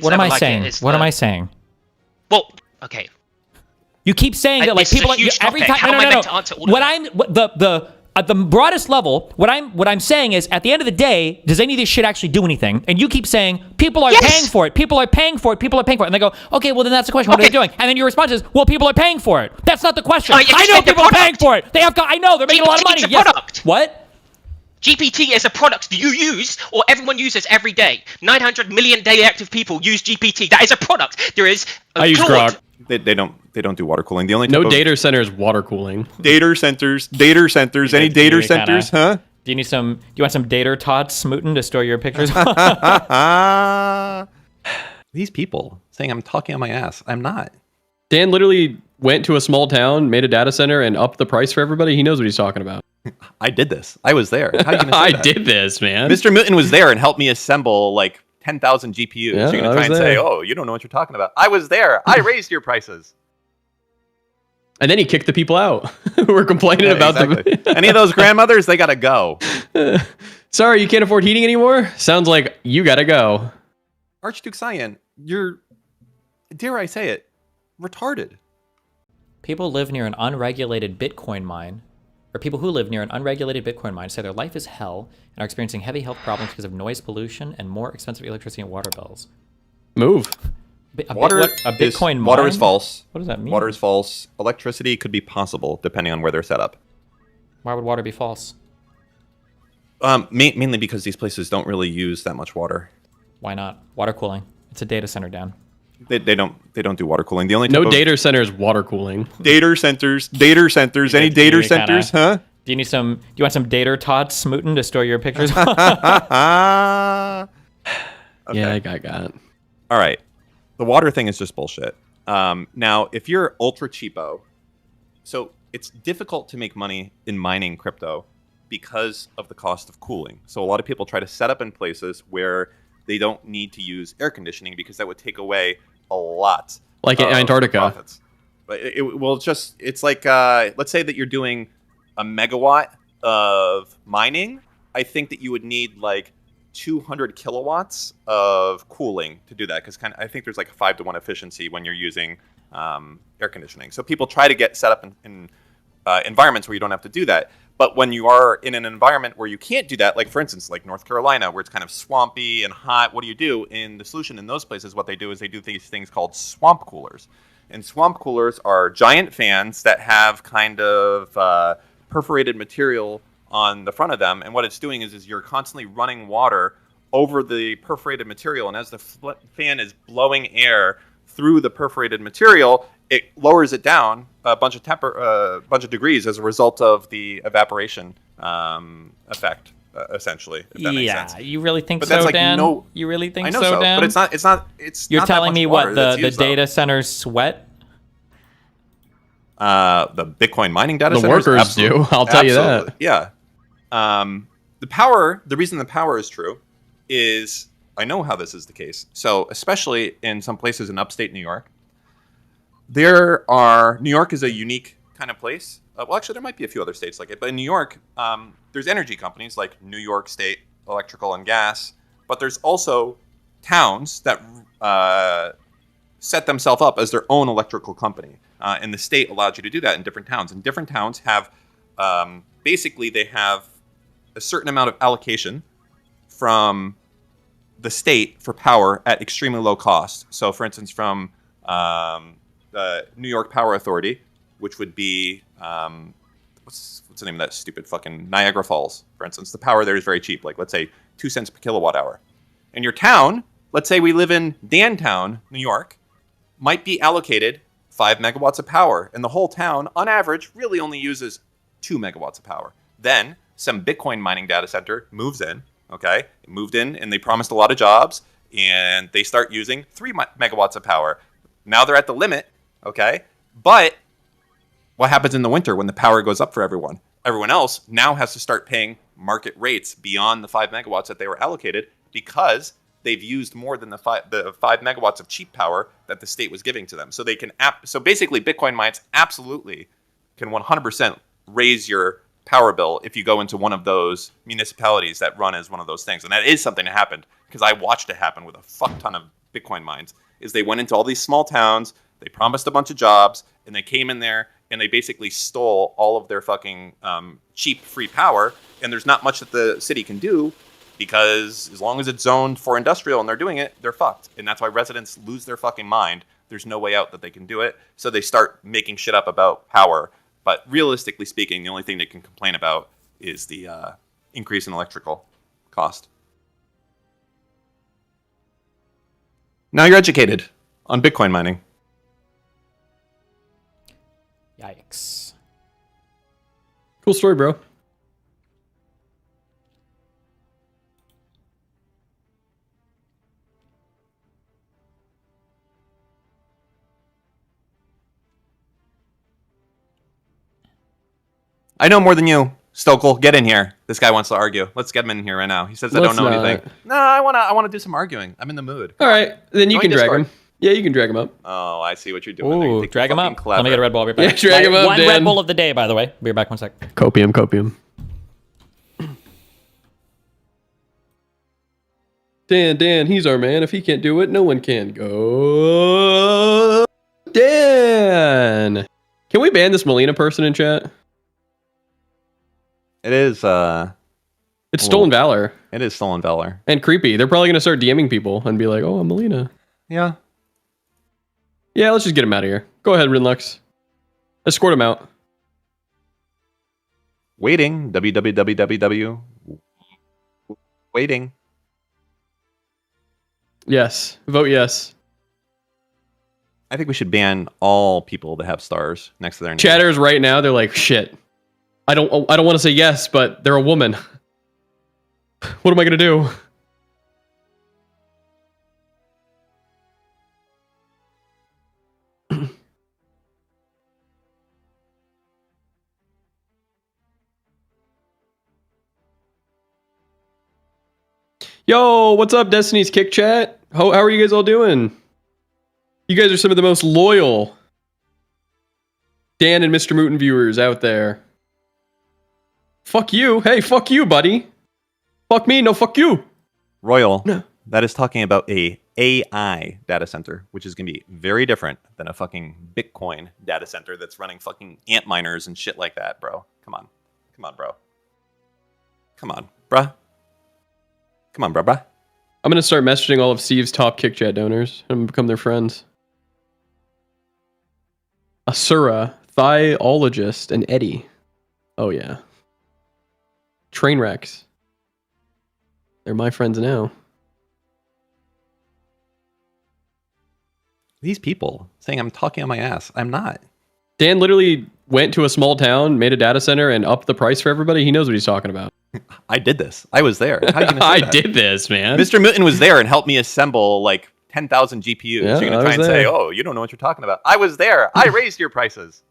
What am I saying? What am I saying? Well, okay. You keep saying that like This is people a huge every topic. time. How am I No. meant to answer all of What that? I'm at the broadest level, what I'm saying is, at the end of the day, does any of this shit actually do anything? And you keep saying people are paying for it. People are paying for it. People are paying for it. And they go, okay, well then that's the question. What are they doing? And then your response is, well, people are paying for it. That's not the question. I know people are paying for it. They have. I know they're making a lot of money. It's a Yes. product. What? GPT is a product you use or everyone uses every day. 900 million daily active people use GPT. That is a product. There is a I use Grok. They don't do water cooling. The only No type of data center is water cooling. data centers. Any data centers? Huh? Do you need some? Do you want some data tots smootin' to store your pictures? These people saying I'm talking on my ass. I'm not. Dan literally went to a small town, made a data center, and upped the price for everybody. He knows what he's talking about. I did this. I was there. How are you gonna say I that? did this, man. Mr. Milton was there and helped me assemble like 10,000 GPUs. Yeah, You're gonna I try was and say, there. "Oh, you don't know what you're talking about." I was there. I raised your prices. And then he kicked the people out who were complaining about exactly. the. Any of those grandmothers, they gotta go. Sorry, you can't afford heating anymore? Sounds like you gotta go. Archduke Cyan, you're, dare I say it, retarded. People live near an unregulated Bitcoin mine, or people who live near an unregulated Bitcoin mine say their life is hell and are experiencing heavy health problems because of noise pollution and more expensive electricity and water bills. Move. A Bitcoin mine? Water is false. What does that mean? Water is false. Electricity could be possible depending on where they're set up. Why would water be false? Mainly because these places don't really use that much water. Why not? Water cooling. It's a data center, Dan. They don't do water cooling. The only No type of data center is water cooling. data centers. Any data centers? Huh? Do you need some? Do you want some data tots smootin' to store your pictures? Okay. Yeah, I got it. All right. The water thing is just bullshit. Now, if you're ultra cheapo, so it's difficult to make money in mining crypto because of the cost of cooling. So a lot of people try to set up in places where they don't need to use air conditioning because that would take away a lot. Like in Antarctica. Profits. But it's like, let's say that you're doing a megawatt of mining. I think that you would need like 200 kilowatts of cooling to do that because I think there's like a 5-to-1 efficiency when you're using air conditioning. So people try to get set up in environments where you don't have to do that. But when you are in an environment where you can't do that, like for instance, like North Carolina, where it's kind of swampy and hot, what do you do? In the solution in those places, what they do is they do these things called swamp coolers. And swamp coolers are giant fans that have kind of perforated material on the front of them. And what it's doing is you're constantly running water over the perforated material. And as the fan is blowing air through the perforated material, it lowers it down a bunch of degrees as a result of the evaporation effect, essentially. If that makes sense. You really think But so, that's like Dan? no- You really think I know so, Dan? but it's not. You're not that telling much me water what that's the used, though. data centers sweat? The Bitcoin mining data The centers? workers Absolutely. do, I'll tell you that. Absolutely. Yeah. The reason the power is true is I know how this is the case. So especially in some places in upstate New York, New York is a unique kind of place. Well, actually, there might be a few other states like it, but in New York, there's energy companies like New York State Electrical and Gas, but there's also towns that set themselves up as their own electrical company. And the state allows you to do that in different towns. And different towns have, basically, they have a certain amount of allocation from the state for power at extremely low cost. So, for instance, from the New York Power Authority, which would be, what's the name of that stupid fucking Niagara Falls, for instance. The power there is very cheap, like let's say 2 cents per kilowatt hour. And your town, let's say we live in Dantown, New York, might be allocated 5 megawatts of power. And the whole town, on average, really only uses 2 megawatts of power. Then some Bitcoin mining data center moves in, okay? It moved in and they promised a lot of jobs and they start using 3 megawatts of power. Now they're at the limit, okay? But what happens in the winter when the power goes up for everyone? Everyone else now has to start paying market rates beyond the 5 megawatts that they were allocated because they've used more than the 5 megawatts of cheap power that the state was giving to them. So they can so basically Bitcoin mines absolutely can 100% raise your power bill if you go into one of those municipalities that run as one of those things. And that is something that happened because I watched it happen with a fuck ton of Bitcoin mines is they went into all these small towns, they promised a bunch of jobs, and they came in there and they basically stole all of their fucking cheap free power. And there's not much that the city can do because as long as it's zoned for industrial and they're doing it, they're fucked. And that's why residents lose their fucking mind. There's no way out that they can do it. So they start making shit up about power. But realistically speaking, the only thing they can complain about is the increase in electrical cost. Now you're educated on Bitcoin mining. Yikes. Cool story, bro. I know more than you. Stokel, get in here. This guy wants to argue. Let's get him in here right now. He says I don't know anything. No, I wanna do some arguing. I'm in the mood. All right, then you Join can drag Discord. him. Yeah, you can drag him up. Oh, I see what you're doing. there. You Ooh, think drag you're him up. fucking clever. Let me get a Red Bull. I'll be right back. Yeah, drag him up, One Dan. Red Bull of the day, by the way. Be right back 1 sec. Copium. Dan, he's our man. If he can't do it, no one can. Go, Dan. Can we ban this Molina person in chat? It is. It's stolen valor It is stolen valor. and creepy. They're probably gonna start DMing people and be like, "Oh, I'm Molina." Yeah. Yeah, let's just get him out of here. Go ahead, Rinlux. Escort him out. Waiting. www. Waiting. Yes, vote yes. I think we should ban all people that have stars next to their name. Chatters right now, they're like, "Shit, I don't want to say yes, but they're a woman. What am I gonna do?" Yo, what's up, Destiny's Kick Chat? How are you guys all doing? You guys are some of the most loyal Dan and Mr. Mooten viewers out there. Fuck you. Hey, fuck you, buddy. Fuck me, no fuck you. Royal. No. That is talking about a AI data center, which is going to be very different than a fucking Bitcoin data center that's running fucking ant miners and shit like that, bro. Come on, bro. Come on, bruh. I'm gonna start messaging all of Steve's top Kick Chat donors. I'm gonna become their friends. Asura, Thiologist, and Eddie. Oh yeah. Trainwrecks. They're my friends now. These people saying I'm talking on my ass. I'm not. Dan literally went to a small town, made a data center, and upped the price for everybody. He knows what he's talking about. I did this. I was there. How are you gonna say I that? did this, man. Mr. Mitten was there and helped me assemble like 10,000 GPUs. Yeah, You're going I to try was and say, there. oh, you don't know what you're talking about. I was there. I raised your prices.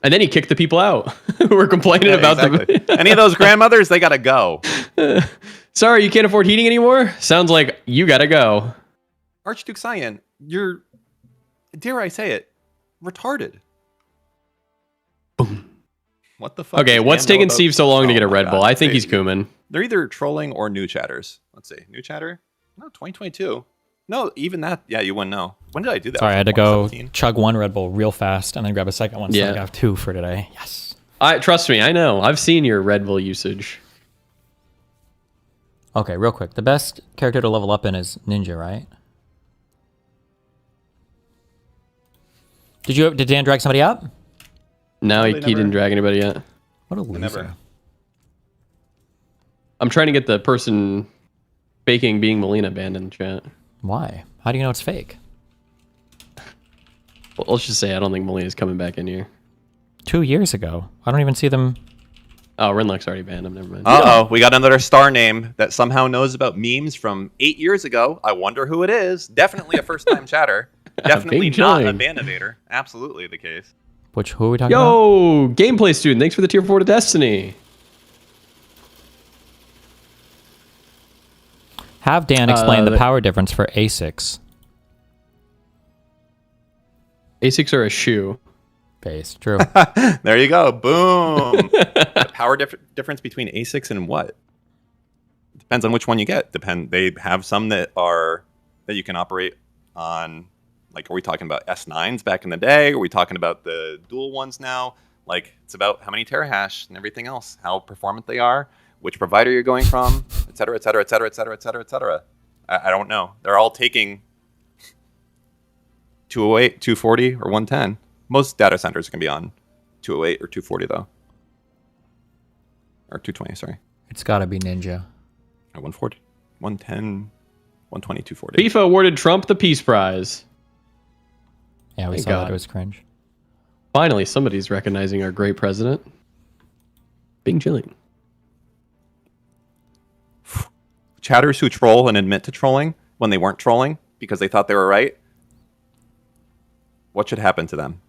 And then he kicked the people out who were complaining Yeah, about exactly. Any of those grandmothers, they got to go. Sorry, you can't afford heating anymore? Sounds like you gotta go. Archduke Cyan, you're, dare I say it, retarded. Boom. What the fuck? Okay, does what's Dan know taking about- Steve so long to Oh get a my Red God. Bull? I think he's Kuman. They're either trolling or new chatters. Let's see. New chatter? No, 2022. No, even that. Yeah, you wouldn't know. When did I do that? Sorry, I had to go 2017? chug one Red Bull real fast and then grab a second one. So Yeah. I have 2 for today. Yes. Trust me, I know. I've seen your Red Bull usage. Okay, real quick. The best character to level up in is Ninja, right? Did Dan drag somebody up? No, he they didn't never- drag anybody yet. What a loser. Never. I'm trying to get the person faking being Molina banned in the chat. Why? How do you know it's fake? Well, let's just say I don't think Molina's coming back in here. 2 years ago. I don't even see them. Oh, Renlock's already banned him. Never mind. Uh-oh, we got another star name that somehow knows about memes from 8 years ago. I wonder who it is. Definitely a first-time chatter. Definitely Big not a join. ban evader. Absolutely the case. Who are we talking about? Yo, gameplay student, thanks for the tier 4 to Destiny. Have Dan explain the the- power difference for ASICs. ASICs are a shoe. Base. True. There you go. Boom. The power difference between ASICs and what? Depends on which one you get. They have some that are that you can operate on. Like, are we talking about S9s back in the day? Are we talking about the dual ones now? Like, it's about how many terahash and everything else, how performant they are, which provider you're going from, et cetera, et cetera, et cetera, et cetera, et cetera, et cetera. I don't know. They're all taking 208, 240, or 110. Most data centers can be on 208 or 240, though. Or 220, sorry. It's got to be Ninja. Or 140, 110, 120, 240. FIFA awarded Trump the Peace Prize. Yeah, we Thank saw God. that. It was cringe. Finally, somebody's recognizing our great president. Bing chilling. Chatters who troll and admit to trolling when they weren't trolling because they thought they were right. What should happen to them?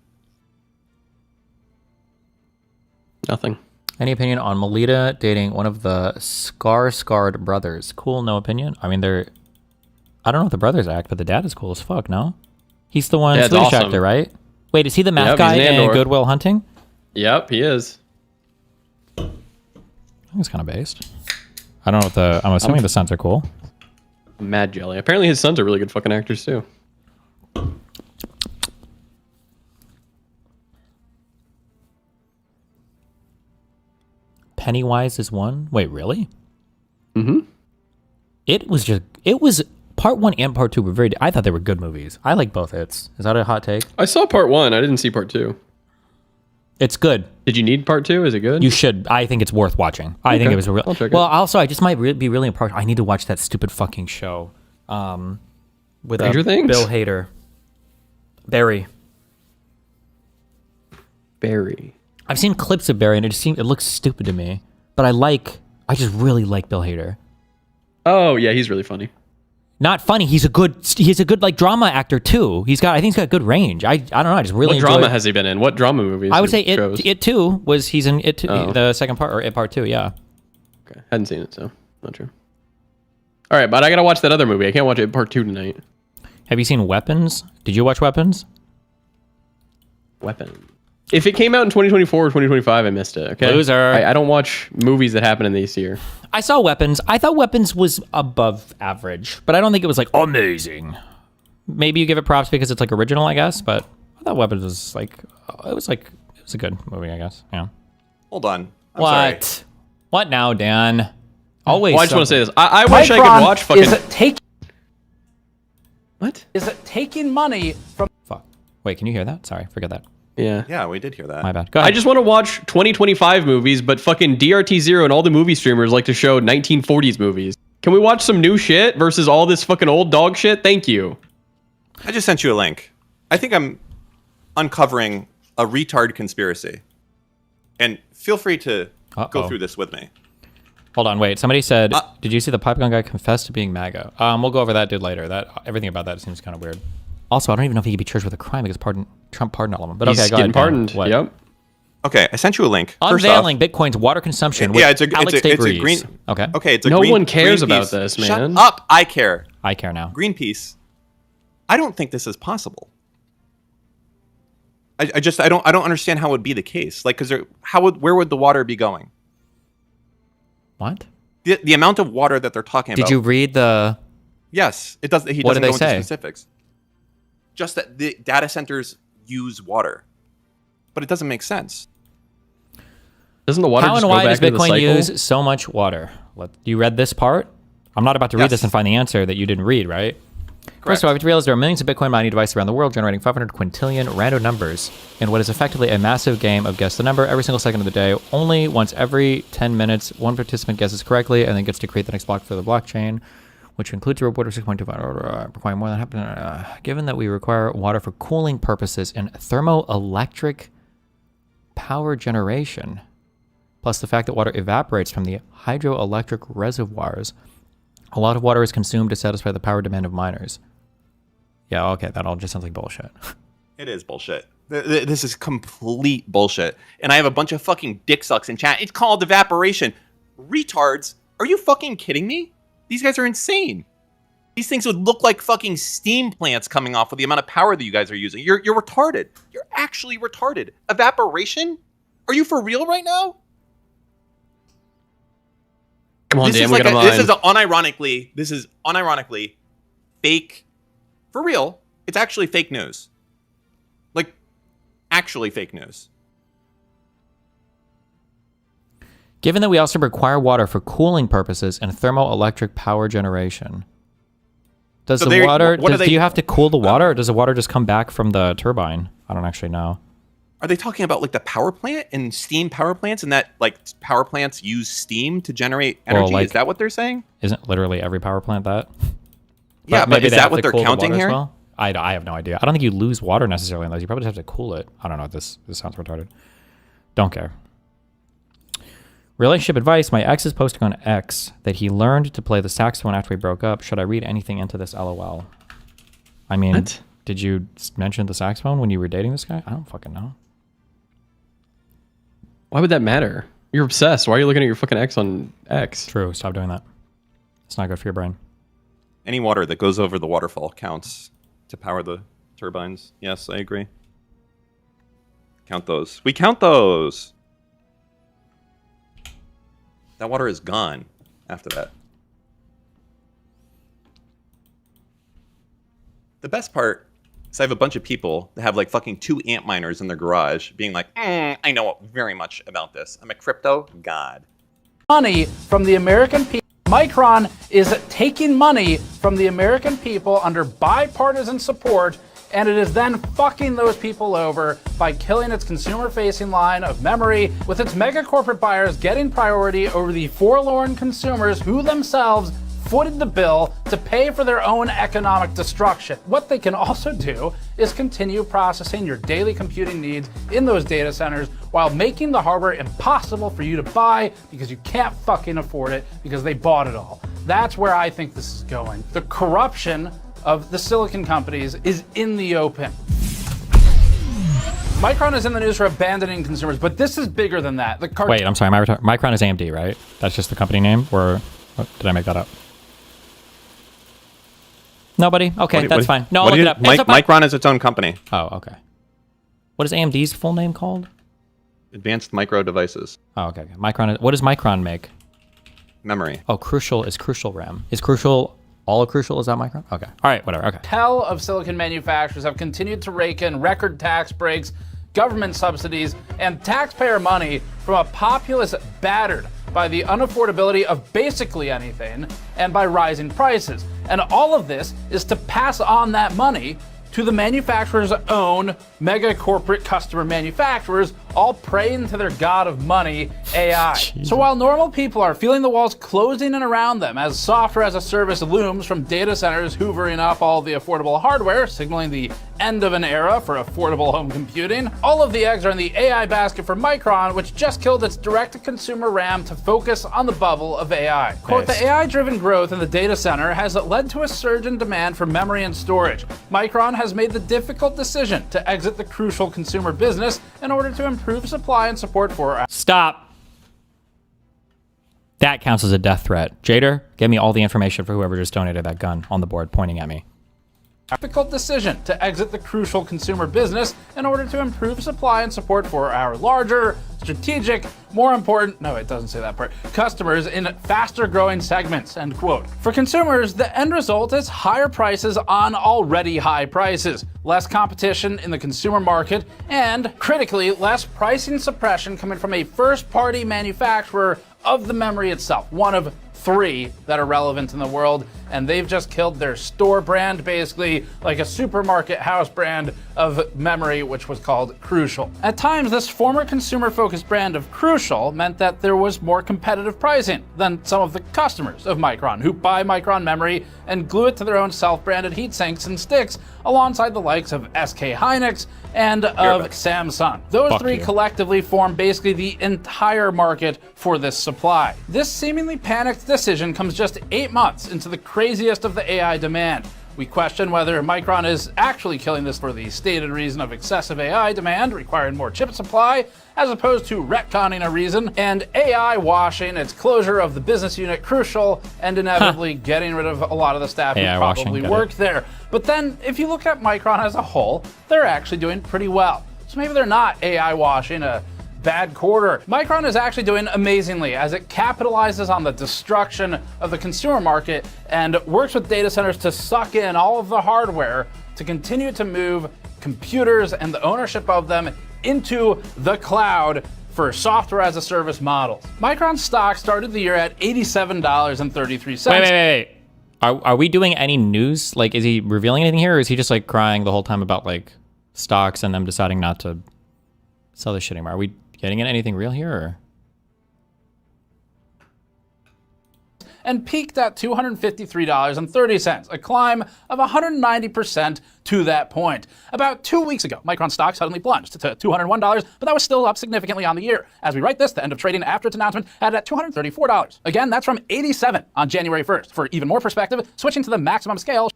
Nothing. Any opinion on Melita dating one of the scarred brothers? Cool, no opinion. I mean, they're... I don't know if the brothers act, but the dad is cool as fuck, no? He's the one Dad's Swedish awesome. actor, right? Wait, is he the math Yep, guy he's an in Andor. Good Will Hunting? Yep, he is. I think it's kind of based. I don't know what the... I'm assuming the sons are cool. Mad jelly. Apparently his sons are really good fucking actors too. Pennywise is one? Wait, really? Mm-hmm. It was... Part 1 and Part 2 were very... I thought they were good movies. I like both hits. Is that a hot take? I saw part 1. I didn't see part 2. It's good. Did you need part 2? Is it good? You should. I think it's worth watching. I think Okay. it was a real... I'll check it. Well, also, I just might be really impartial. I need to watch that stupid fucking show. With Stranger Things? Bill Hader. Barry. Barry. I've seen clips of Barry, and it looks stupid to me. But I just really like Bill Hader. Oh yeah, he's really funny. Not funny. He's a good like drama actor too. I think he's got good range. I don't know. I just really What enjoy. drama has he been in? What drama movies? I would or say shows? it too was he's in it too, Oh. the second part or it part 2. Yeah. Okay, hadn't seen it, so not true. All right, but I gotta watch that other movie. I can't watch it part 2 tonight. Have you seen Weapons? Did you watch Weapons? Weapon. If it came out in 2024 or 2025, I missed it. Okay. Loser. I don't watch movies that happen in this year. I saw Weapons. I thought Weapons was above average, but I don't think it was like amazing. Maybe you give it props because it's like original, I guess. But I thought Weapons was it was a good movie, I guess. Yeah. Hold on. I'm What? sorry. What now, Dan? Always. Well, I just want to say something. this. I wish I could watch fucking. What? Is it taking money from... Fuck. Wait, can you hear that? Sorry, forget that. Yeah. Yeah, we did hear that. My bad. Go ahead. I just want to watch 2025 movies, but fucking DRT Zero and all the movie streamers like to show 1940s movies. Can we watch some new shit versus all this fucking old dog shit? Thank you. I just sent you a link. I think I'm uncovering a retard conspiracy. And feel free to go Uh-oh. through this with me. Hold on, wait. Somebody said, "Did you see the pipe gun guy confess to being MAGA?" We'll go over that dude later. Everything about that seems kind of weird. Also, I don't even know if he could be charged with a crime because Trump pardoned all of them. But He's okay, go getting ahead. Dan. pardoned. What? Yep. Okay, I sent you a link. First Unveiling Bitcoin's water consumption. With yeah, it's a Alex it's a DeVries. green. Okay. Okay, it's a No green, one cares Greenpeace- about this, man. Shut up! I care. I care now. Greenpeace. I don't think this is possible. I don't understand how it would be the case. Like, because where would the water be going? What? The amount of water that they're talking about. Did you read the? Yes, it does. He What doesn't did go they into say? specifics. Just that the data centers use water, but it doesn't make sense. Doesn't the water How just and go why back does into the Bitcoin cycle? use so much water? You read this part? I'm not about to read Yes. this and find the answer that you didn't read, right? First of all, you have to realize there are millions of Bitcoin mining devices around the world generating 500 quintillion random numbers in what is effectively a massive game of guess the number every single second of the day. Only once every 10 minutes, one participant guesses correctly and then gets to create the next block for the blockchain, which includes a report of 6.2 require more than happen. Given that we require water for cooling purposes and thermoelectric power generation, plus the fact that water evaporates from the hydroelectric reservoirs, a lot of water is consumed to satisfy the power demand of miners. Yeah, okay, that all just sounds like bullshit. It is bullshit. This is complete bullshit. And I have a bunch of fucking dick sucks in chat. It's called evaporation. Retards? Are you fucking kidding me? These guys are insane. These things would look like fucking steam plants coming off with the amount of power that you guys are using. You're retarded. You're actually retarded. Evaporation? Are you for real right now? Come on, This Dan, is we like got a mine. this is unironically fake For real, it's actually fake news. Like, actually fake news. Given that we also require water for cooling purposes and thermoelectric power generation. Does So the water, do you have to cool the water, or does the water just come back from the turbine? I don't actually know. Are they talking about like the power plant and steam power plants, and that like power plants use steam to generate energy? like- Is that what they're saying? Isn't literally every power plant that? Yeah, but maybe is they that have what to they're cool the counting water as here? well? I have no idea. I don't think you lose water necessarily in those. You probably just have to cool it. I don't know. This sounds retarded. Don't care. Relationship advice. My ex is posting on X that he learned to play the saxophone after we broke up. Should I read anything into this? LOL. I mean, What? did you mention the saxophone when you were dating this guy? I don't fucking know. Why would that matter? You're obsessed. Why are you looking at your fucking ex on X? True. Stop doing that. It's not good for your brain. Any water that goes over the waterfall counts to power the turbines. Yes, I agree. Count those. We count those. That water is gone after that. The best part is I have a bunch of people that have like fucking 2 ant miners in their garage being like, I know very much about this. I'm a crypto god. money from the American people. Micron is taking money from the American people under bipartisan support, and it is then fucking those people over by killing its consumer-facing line of memory, with its mega corporate buyers getting priority over the forlorn consumers who themselves footed the bill to pay for their own economic destruction. What they can also do is continue processing your daily computing needs in those data centers while making the hardware impossible for you to buy because you can't fucking afford it because they bought it all. That's where I think this is going. The corruption of the silicon companies is in the open. Micron is in the news for abandoning consumers, but this is bigger than that. Wait, I'm sorry. Micron is AMD, right? That's just the company name, or did I make that up? Nobody? Okay, that's fine. No, I'll look it up. Micron is its own company. Oh, okay. What is AMD's full name called? Advanced Micro Devices. Oh, okay. Micron. What does Micron make? Memory. Oh, Crucial is Crucial RAM. Is Crucial all of Crucial? Is that Micron? Okay. All right. Whatever. Okay. Cartel of silicon manufacturers have continued to rake in record tax breaks, government subsidies, and taxpayer money from a populace battered by the unaffordability of basically anything and by rising prices. And all of this is to pass on that money to the manufacturer's own mega corporate customer manufacturers, all praying to their god of money, AI. So while normal people are feeling the walls closing in around them as software as a service looms from data centers hoovering up all the affordable hardware, signaling the end of an era for affordable home computing, all of the eggs are in the AI basket for Micron, which just killed its direct-to-consumer RAM to focus on the bubble of AI. Quote, the AI-driven growth in the data center has led to a surge in demand for memory and storage. Micron has made the difficult decision to exit the crucial consumer business in order to improve supply and support for... Stop. That counts as a death threat. Jader, give me all the information for whoever just donated that gun on the board pointing at me. Difficult decision to exit the crucial consumer business in order to improve supply and support for our larger, strategic, more important, no, it doesn't say that part, customers in faster growing segments, end quote. For consumers, the end result is higher prices on already high prices, less competition in the consumer market, and critically, less pricing suppression coming from a first-party manufacturer of the memory itself, one of 3 that are relevant in the world, and they've just killed their store brand, basically like a supermarket house brand of memory, which was called Crucial. At times, this former consumer-focused brand of Crucial meant that there was more competitive pricing than some of the customers of Micron, who buy Micron memory and glue it to their own self-branded heat sinks and sticks, alongside the likes of SK Hynix and of Samsung. Those 3 collectively form basically the entire market for this supply. This seemingly panicked decision comes just 8 months into the craziest of the AI demand. We question whether Micron is actually killing this for the stated reason of excessive AI demand, requiring more chip supply, as opposed to retconning a reason, and AI washing its closure of the business unit Crucial, and inevitably getting rid of a lot of the staff who probably worked there. But then, if you look at Micron as a whole, they're actually doing pretty well. So maybe they're not AI washing a bad quarter. Micron is actually doing amazingly as it capitalizes on the destruction of the consumer market and works with data centers to suck in all of the hardware to continue to move computers and the ownership of them into the cloud for software as a service models. Micron's stock started the year at $87.33. Wait. Are we doing any news? Like, is he revealing anything here, or is he just like crying the whole time about like stocks and them deciding not to sell this shit anymore? Are we getting into anything real here, or? And peaked at $253.30, a climb of 190% to that point. About 2 weeks ago, Micron stock suddenly plunged to $201, but that was still up significantly on the year. As we write this, the end of trading after its announcement had it at $234. Again, that's from 87 on January 1st. For even more perspective, switching to the maximum scale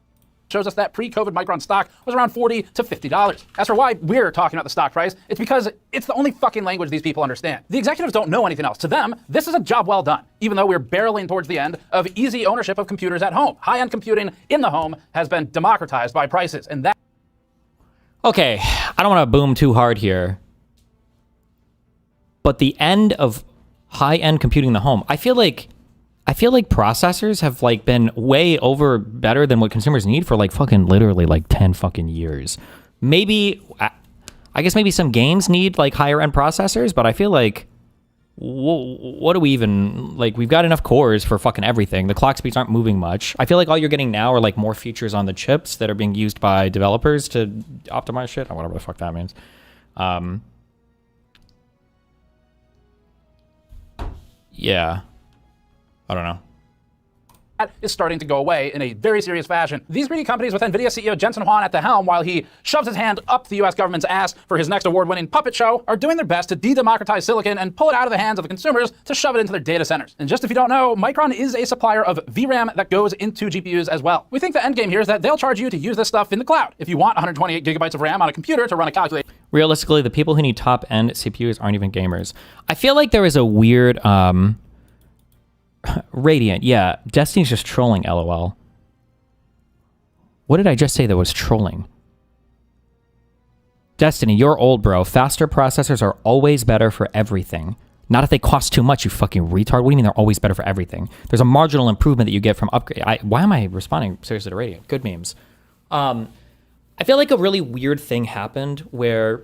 shows us that pre-COVID Micron stock was around $40 to $50. As for why we're talking about the stock price, it's because it's the only fucking language these people understand. The executives don't know anything else. To them, this is a job well done, even though we're barreling towards the end of easy ownership of computers at home. High-end computing in the home has been democratized by prices, and that... Okay, I don't want to boom too hard here, but the end of high-end computing in the home, I feel like processors have like been way over better than what consumers need for like fucking literally like 10 fucking years. Maybe, I guess maybe some games need like higher end processors, but I feel like what do we even, like, we've got enough cores for fucking everything. The clock speeds aren't moving much. I feel like all you're getting now are like more features on the chips that are being used by developers to optimize shit, or whatever the fuck that means. Yeah. I don't know. Is starting to go away in a very serious fashion. These greedy companies with NVIDIA CEO Jensen Huang at the helm, while he shoves his hand up the US government's ass for his next award-winning puppet show, are doing their best to de-democratize silicon and pull it out of the hands of the consumers to shove it into their data centers. And just if you don't know, Micron is a supplier of VRAM that goes into GPUs as well. We think the end game here is that they'll charge you to use this stuff in the cloud. If you want 128 gigabytes of RAM on a computer to run a calculator. Realistically, the people who need top-end CPUs aren't even gamers. I feel like there is a weird... Radiant, yeah. Destiny's just trolling, LOL. What did I just say that was trolling? Destiny, you're old, bro. Faster processors are always better for everything. Not if they cost too much, you fucking retard. What do you mean they're always better for everything? There's a marginal improvement that you get from upgrade. Why am I responding seriously to Radiant? Good memes. I feel like a really weird thing happened where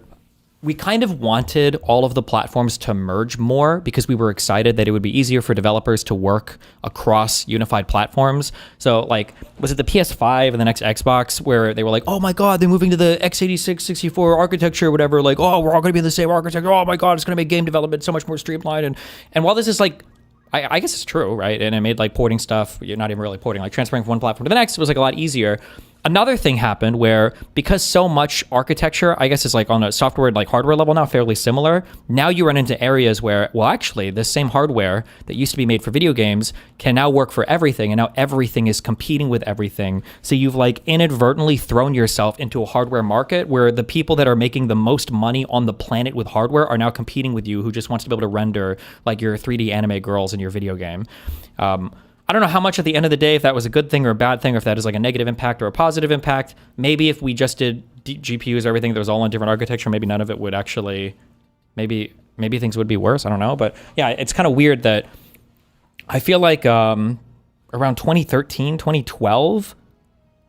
we kind of wanted all of the platforms to merge more because we were excited that it would be easier for developers to work across unified platforms. So like, was it the PS5 and the next Xbox where they were like, oh my God, they're moving to the x86, 64 architecture or whatever. Like, oh, we're all gonna be in the same architecture. Oh my God, it's gonna make game development so much more streamlined. And while this is like, I guess it's true, right? And it made like porting stuff, you're not even really porting, like transferring from one platform to the next was like a lot easier. Another thing happened where because so much architecture, I guess is like on a software, like hardware level now, fairly similar. Now you run into areas where, well, actually this same hardware that used to be made for video games can now work for everything. And now everything is competing with everything. So you've like inadvertently thrown yourself into a hardware market where the people that are making the most money on the planet with hardware are now competing with you, who just wants to be able to render like your 3D anime girls in your video game. I don't know how much at the end of the day, if that was a good thing or a bad thing, or if that is like a negative impact or a positive impact. Maybe if we just did GPUs, everything that was all on different architecture, maybe none of it would actually, maybe things would be worse. I don't know. But yeah, it's kind of weird that I feel like around 2013, 2012,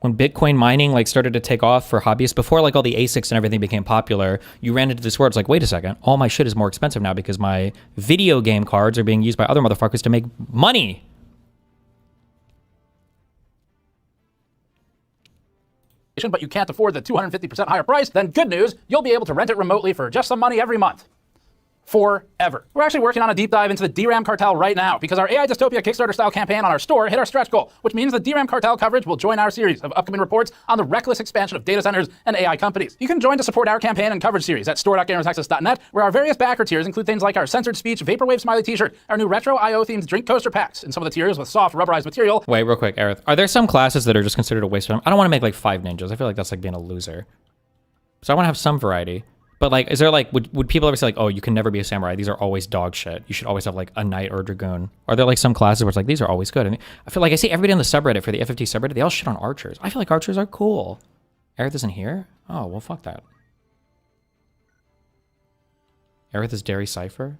when Bitcoin mining like started to take off for hobbyists, before like all the ASICs and everything became popular, you ran into this word. It's like, wait a second, all my shit is more expensive now because my video game cards are being used by other motherfuckers to make money. But you can't afford the 250% higher price, then good news, you'll be able to rent it remotely for just some money every month. Forever. We're actually working on a deep dive into the DRAM cartel right now because our AI Dystopia Kickstarter style campaign on our store hit our stretch goal, which means the DRAM cartel coverage will join our series of upcoming reports on the reckless expansion of data centers and AI companies. You can join to support our campaign and coverage series at store.gamersnexus.net, where our various backer tiers include things like our censored speech Vaporwave smiley t-shirt, our new retro IO themed drink coaster packs, and some of the tiers with soft rubberized material. Wait, real quick, Aerith. Are there some classes that are just considered a waste of time? I don't want to make like 5 ninjas. I feel like that's like being a loser. So I want to have some variety. But like, is there like, would people ever say like, oh, you can never be a samurai, these are always dog shit, you should always have like a knight or a dragoon? Are there like some classes where it's like, these are always good? And I feel like I see everybody on the subreddit for the FFT subreddit, they all shit on archers. I feel like archers are cool. Aerith isn't here? Oh, well, fuck that. Aerith's Dairy Cipher?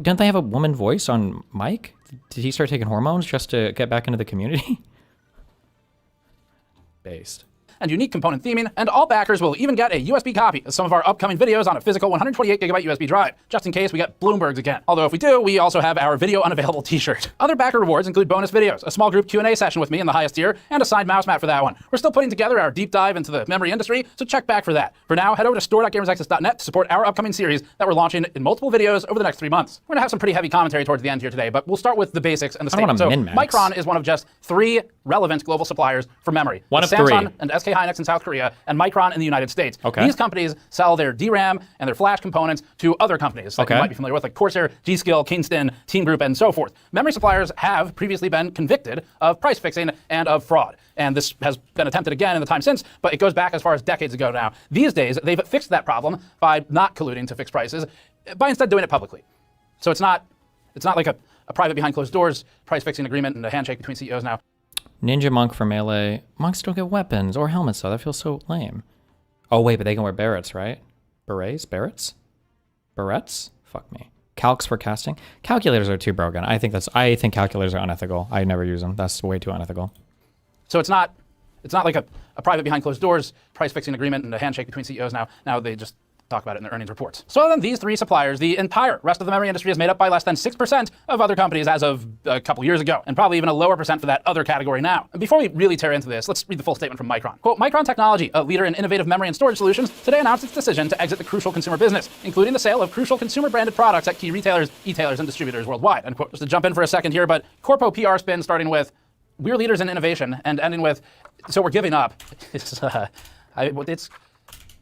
Don't they have a woman voice on mic? Did he start taking hormones just to get back into the community? Based. And unique component theming, and all backers will even get a USB copy of some of our upcoming videos on a physical 128GB USB drive, just in case we get Bloombergs again. Although if we do, we also have our video unavailable t-shirt. Other backer rewards include bonus videos, a small group Q&A session with me in the highest tier, and a signed mouse mat for that one. We're still putting together our deep dive into the memory industry, so check back for that. For now, head over to store.gamersnexus.net to support our upcoming series that we're launching in multiple videos over the next 3 months. We're gonna have some pretty heavy commentary towards the end here today, but we'll start with the basics and the statement. So Micron is one of just 3 relevant global suppliers for memory. One of Samsung 3. and SK Hynix in South Korea, and Micron in the United States. Okay. These companies sell their DRAM and their flash components to other companies that you might be familiar with, like Corsair, G.Skill, Kingston, Team Group, and so forth. Memory suppliers have previously been convicted of price fixing and of fraud. And this has been attempted again in the time since, but it goes back as far as decades ago now. These days, they've fixed that problem by not colluding to fix prices, by instead doing it publicly. So it's not like a private behind closed doors price fixing agreement and a handshake between CEOs now. Ninja Monk for Melee. Monks don't get weapons or helmets, though. That feels so lame. Oh, wait, but they can wear berets, right? Berets? Berets? Berets? Fuck me. Calcs for casting? Calculators are too broken. I think calculators are unethical. I never use them. That's way too unethical. So it's not like a private behind closed doors price fixing agreement and a handshake between CEOs now. Now they just talk about it in their earnings reports. So other than these 3 suppliers, the entire rest of the memory industry is made up by less than 6% of other companies as of a couple years ago, and probably even a lower percent for that other category now. And before we really tear into this, let's read the full statement from Micron. Quote, Micron Technology, a leader in innovative memory and storage solutions, today announced its decision to exit the crucial consumer business, including the sale of crucial consumer branded products at key retailers, e-tailers, and distributors worldwide. End quote. Just to jump in for a second here, but corpo PR spin starting with, we're leaders in innovation, and ending with, so we're giving up.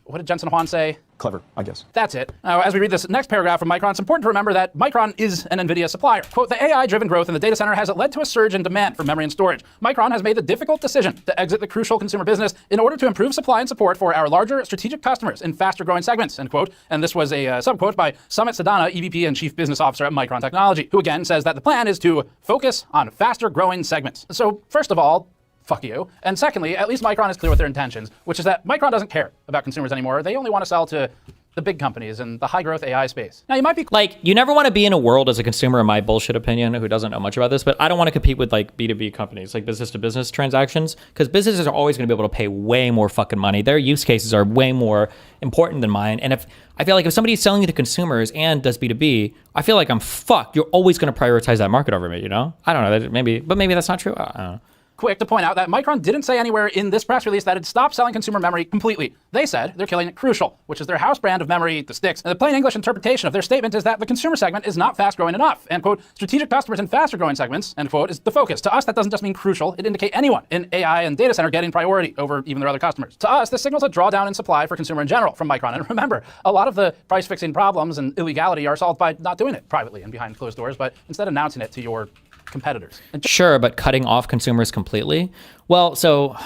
What did Jensen Huang say? Clever, I guess. That's it. Now, as we read this next paragraph from Micron, it's important to remember that Micron is an NVIDIA supplier. Quote, the AI-driven growth in the data center has led to a surge in demand for memory and storage. Micron has made the difficult decision to exit the crucial consumer business in order to improve supply and support for our larger strategic customers in faster-growing segments, end quote. And this was a subquote by Sumit Sadana, EVP and Chief Business Officer at Micron Technology, who again says that the plan is to focus on faster-growing segments. So first of all, fuck you. And secondly, at least Micron is clear with their intentions, which is that Micron doesn't care about consumers anymore. They only want to sell to the big companies in the high-growth AI space. Now, you might be... Like, you never want to be in a world as a consumer, in my bullshit opinion, who doesn't know much about this, but I don't want to compete with, like, B2B companies, like business-to-business transactions, because businesses are always going to be able to pay way more fucking money. Their use cases are way more important than mine. And if I feel like if somebody's selling to consumers and does B2B, I feel like I'm fucked. You're always going to prioritize that market over me, you know? I don't know. Maybe that's not true. I don't know. Quick to point out that Micron didn't say anywhere in this press release that it stopped selling consumer memory completely. They said they're killing Crucial, which is their house brand of memory, the sticks. And the plain English interpretation of their statement is that the consumer segment is not fast-growing enough. And, quote, strategic customers in faster-growing segments, end quote, is the focus. To us, that doesn't just mean crucial. It indicates anyone in AI and data center getting priority over even their other customers. To us, this signals a drawdown in supply for consumer in general from Micron. And remember, a lot of the price-fixing problems and illegality are solved by not doing it privately and behind closed doors, but instead announcing it to your competitors. Sure, but cutting off consumers completely? Well, so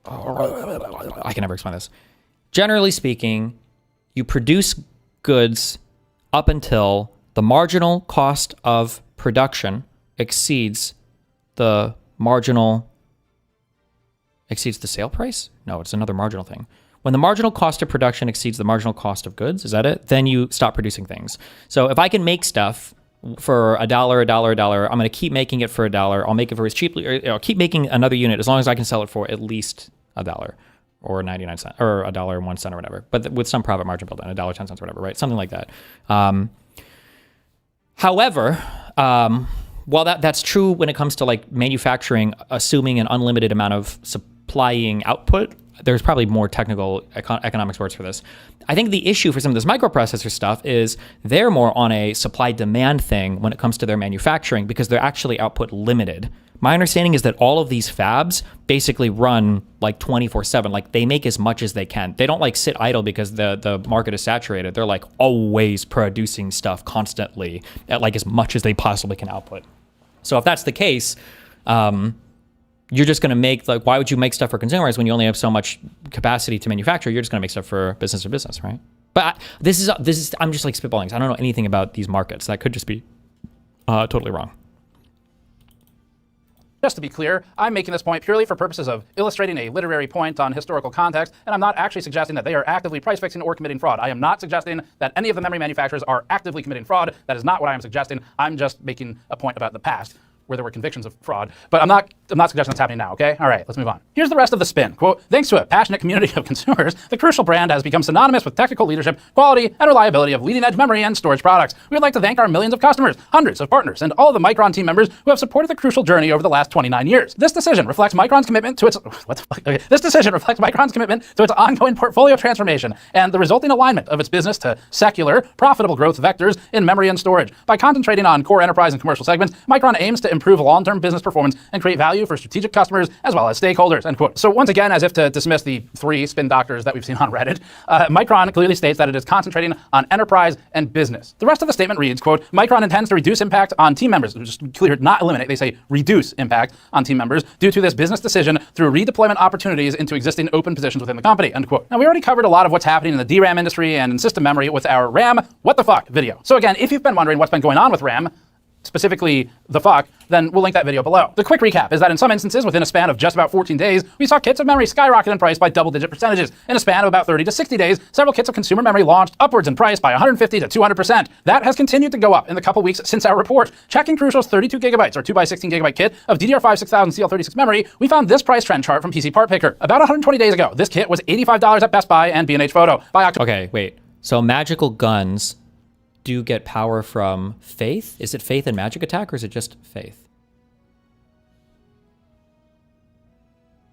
I can never explain this. Generally speaking, you produce goods up until the marginal cost of production exceeds the sale price? No, it's another marginal thing. When the marginal cost of production exceeds the marginal cost of goods, is that it? Then you stop producing things. So if I can make stuff for $1, I'm going to keep making it for $1. I'll make it for as cheaply, or I'll keep making another unit as long as I can sell it for at least $1 or 99 cents or $1.01 or whatever, but with some profit margin built in, $1.10 or whatever, right? Something like that. However, while that's true when it comes to like manufacturing, assuming an unlimited amount of supplying output, there's probably more technical economics words for this. I think the issue for some of this microprocessor stuff is they're more on a supply-demand thing when it comes to their manufacturing because they're actually output limited. My understanding is that all of these fabs basically run like 24/7. Like they make as much as they can. They don't like sit idle because the market is saturated. They're like always producing stuff constantly at like as much as they possibly can output. So if that's the case, you're just going to make, like, why would you make stuff for consumers when you only have so much capacity to manufacture? You're just going to make stuff for business to business, right? But this is I'm just like spitballing. I don't know anything about these markets. That could just be totally wrong. Just to be clear, I'm making this point purely for purposes of illustrating a literary point on historical context, and I'm not actually suggesting that they are actively price fixing or committing fraud. I am not suggesting that any of the memory manufacturers are actively committing fraud. That is not what I am suggesting. I'm just making a point about the past, where there were convictions of fraud. But I'm not suggesting that's happening now, okay? All right, let's move on. Here's the rest of the spin. Quote, thanks to a passionate community of consumers, the Crucial brand has become synonymous with technical leadership, quality, and reliability of leading-edge memory and storage products. We would like to thank our millions of customers, hundreds of partners, and all of the Micron team members who have supported the Crucial journey over the last 29 years. This decision reflects Micron's commitment to its... What the fuck? Okay. This decision reflects Micron's commitment to its ongoing portfolio transformation and the resulting alignment of its business to secular, profitable growth vectors in memory and storage. By concentrating on core enterprise and commercial segments, Micron aims to improve long-term business performance and create value for strategic customers as well as stakeholders, end quote. So once again, as if to dismiss the 3 spin doctors that we've seen on Reddit, Micron clearly states that it is concentrating on enterprise and business. The rest of the statement reads, quote, Micron intends to reduce impact on team members, just clear, not eliminate, they say reduce impact on team members due to this business decision through redeployment opportunities into existing open positions within the company, end quote. Now we already covered a lot of what's happening in the DRAM industry and in system memory with our RAM what the fuck video. So again, if you've been wondering what's been going on with RAM, specifically the fuck, then we'll link that video below. The quick recap is that in some instances, within a span of just about 14 days, we saw kits of memory skyrocket in price by double-digit percentages. In a span of about 30 to 60 days, several kits of consumer memory launched upwards in price by 150 to 200%. That has continued to go up in the couple weeks since our report. Checking Crucial's 32 gigabytes or 2x16 gigabyte kit of DDR5 6000 CL36 memory, we found this price trend chart from PC Part Picker. About 120 days ago, this kit was $85 at Best Buy and B&H Photo. By October. Okay, wait. So magical guns do get power from faith? Is it faith and magic attack, or is it just faith?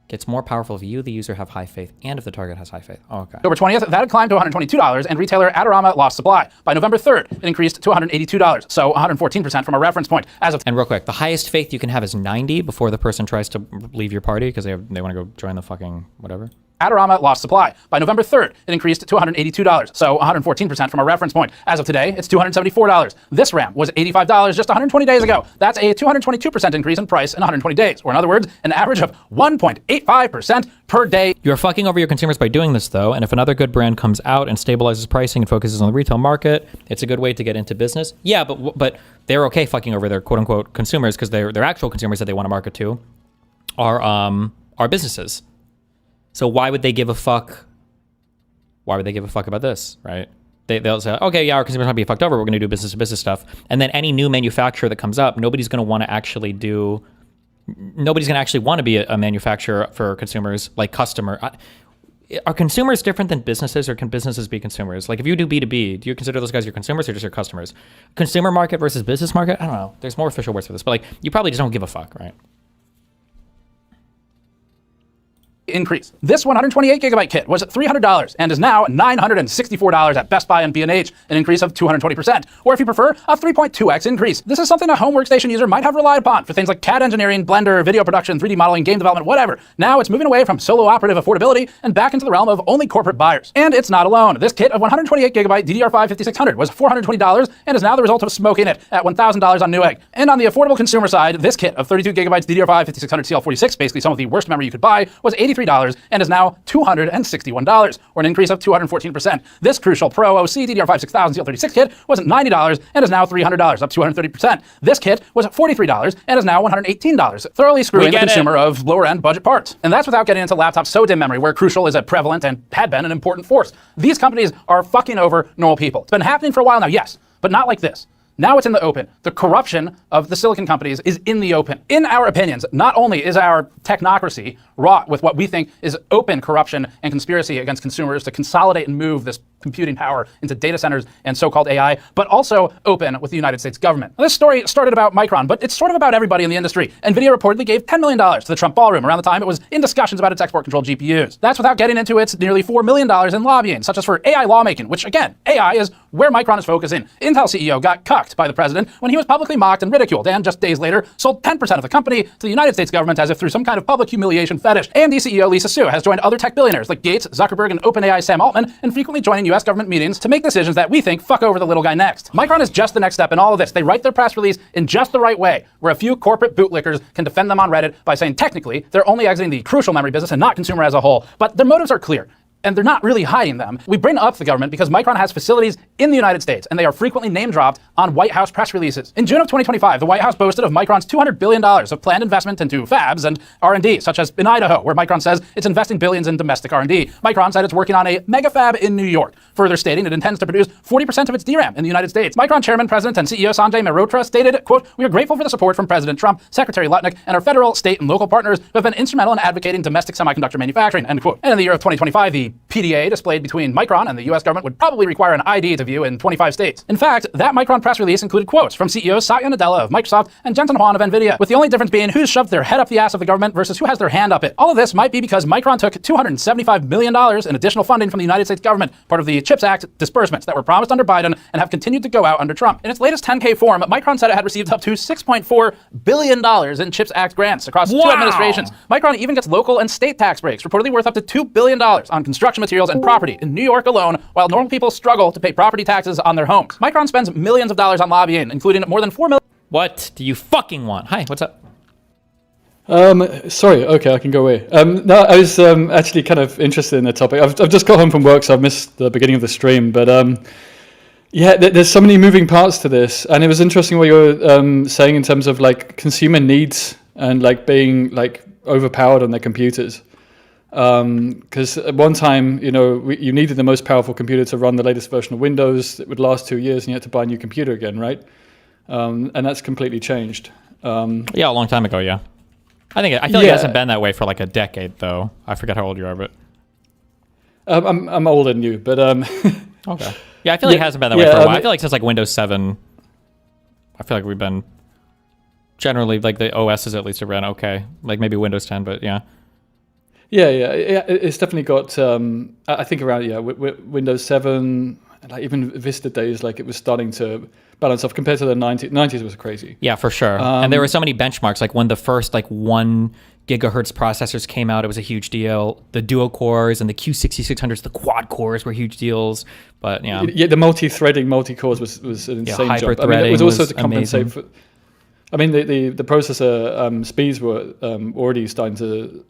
Gets more powerful if you, the user, have high faith, and if the target has high faith. Oh, okay. October 20th, that had climbed to $122, and retailer Adorama lost supply. By November 3rd, it increased to $182, so 114% from a reference point. And real quick, the highest faith you can have is 90 before the person tries to leave your party because they want to go join the fucking whatever. Adorama lost supply. By November 3rd, it increased to $282, so 114% from a reference point. As of today, it's $274. This RAM was $85 just 120 days ago. That's a 222% increase in price in 120 days, or in other words, an average of 1.85% per day. You're fucking over your consumers by doing this, though, and if another good brand comes out and stabilizes pricing and focuses on the retail market, it's a good way to get into business. Yeah, but they're okay fucking over their quote-unquote consumers because their actual consumers that they want to market to are businesses. So why would they give a fuck? Why would they give a fuck about this, right? They'll say, okay, yeah, our consumers might be fucked over. We're going to do business-to-business stuff. And then any new manufacturer that comes up, nobody's going to want to actually want to be a manufacturer for consumers, like customer. Are consumers different than businesses, or can businesses be consumers? Like if you do B2B, do you consider those guys your consumers or just your customers? Consumer market versus business market? I don't know. There's more official words for this, but like you probably just don't give a fuck, right? Increase. This 128 gigabyte kit was $300 and is now $964 at Best Buy and B&H, an increase of 220%. Or if you prefer, a 3.2x increase. This is something a home workstation user might have relied upon for things like CAD engineering, Blender, video production, 3D modeling, game development, whatever. Now it's moving away from solo operative affordability and back into the realm of only corporate buyers. And it's not alone. This kit of 128 gigabyte DDR5 5600 was $420 and is now the result of smoking it at $1,000 on Newegg. And on the affordable consumer side, this kit of 32 gigabytes DDR5 5600 CL46, basically some of the worst memory you could buy, was $83 and is now $261, or an increase of 214%. This Crucial Pro OC DDR5 6000 CL36 kit was $90 and is now $300, up 230%. This kit was $43 and is now $118, thoroughly screwing the consumer of lower-end budget parts. And that's without getting into laptop SO-DIMM memory, where Crucial is a prevalent and had been an important force. These companies are fucking over normal people. It's been happening for a while now, yes, but not like this. Now it's in the open. The corruption of the silicon companies is in the open. In our opinions, not only is our technocracy wrought with what we think is open corruption and conspiracy against consumers to consolidate and move this computing power into data centers and so-called AI, but also open with the United States government. Now, this story started about Micron, but it's sort of about everybody in the industry. NVIDIA reportedly gave $10 million to the Trump ballroom around the time it was in discussions about its export-controlled GPUs. That's without getting into its nearly $4 million in lobbying, such as for AI lawmaking, which again, AI is where Micron is focusing. Intel CEO got cucked by the president when he was publicly mocked and ridiculed, and just days later, sold 10% of the company to the United States government as if through some kind of public humiliation fetish. AMD CEO Lisa Su has joined other tech billionaires like Gates, Zuckerberg, and OpenAI Sam Altman, and frequently joining US government meetings to make decisions that we think fuck over the little guy next. Micron is just the next step in all of this. They write their press release in just the right way, where a few corporate bootlickers can defend them on Reddit by saying technically they're only exiting the Crucial memory business and not consumer as a whole. But their motives are clear. and they're not really hiding them. We bring up the government because Micron has facilities in the United States, and they are frequently name-dropped on White House press releases. In June of 2025, the White House boasted of Micron's $200 billion of planned investment into fabs and R&D, such as in Idaho, where Micron says it's investing billions in domestic R&D. Micron said it's working on a mega fab in New York, further stating it intends to produce 40% of its DRAM in the United States. Micron chairman, president, and CEO Sanjay Mehrotra stated, quote, "We are grateful for the support from President Trump, Secretary Lutnick, and our federal, state, and local partners who have been instrumental in advocating domestic semiconductor manufacturing," end quote. And in the year of 2025, the PDA displayed between Micron and the US government would probably require an ID to view in 25 states. In fact, that Micron press release included quotes from CEOs Satya Nadella of Microsoft and Jensen Huang of NVIDIA, with the only difference being who's shoved their head up the ass of the government versus who has their hand up it. All of this might be because Micron took $275 million in additional funding from the United States government, part of the CHIPS Act disbursements that were promised under Biden and have continued to go out under Trump. In its latest 10-K form, Micron said it had received up to $6.4 billion in CHIPS Act grants across two administrations. Micron even gets local and state tax breaks, reportedly worth up to $2 billion on construction materials and property in New York alone, while normal people struggle to pay property taxes on their homes. Micron spends millions of dollars on lobbying, including more than $4 million. What do you fucking want? Hi, what's up? Sorry, okay, I can go away. No, I was actually kind of interested in the topic. I've just got home from work, so I've missed the beginning of the stream, but yeah, there's so many moving parts to this, and it was interesting what you were saying in terms of like consumer needs and like being like overpowered on their computers. Because at one time, you know, you needed the most powerful computer to run the latest version of Windows that would last 2 years, and you had to buy a new computer again, right? And that's completely changed. Yeah, a long time ago, yeah. I feel like it hasn't been that way for like a decade, though. I forget how old you are, but I'm older than you, but okay. Yeah, I feel like it hasn't been that way for a while. I feel like since like Windows 7, I feel like we've been generally like the OSs at least have ran okay. Like maybe Windows 10, but yeah. Yeah, it's definitely got. I think around Windows 7, like even Vista days, like it was starting to balance off compared to the 90s. 90s was crazy. Yeah, for sure. And there were so many benchmarks. Like when the first like 1 gigahertz processors came out, it was a huge deal. The duo cores and the Q6600s, the quad cores were huge deals. But yeah, the multi-threading, multi-cores was an insane jump. I mean, it was also to compensate for. I mean, the processor speeds were already starting to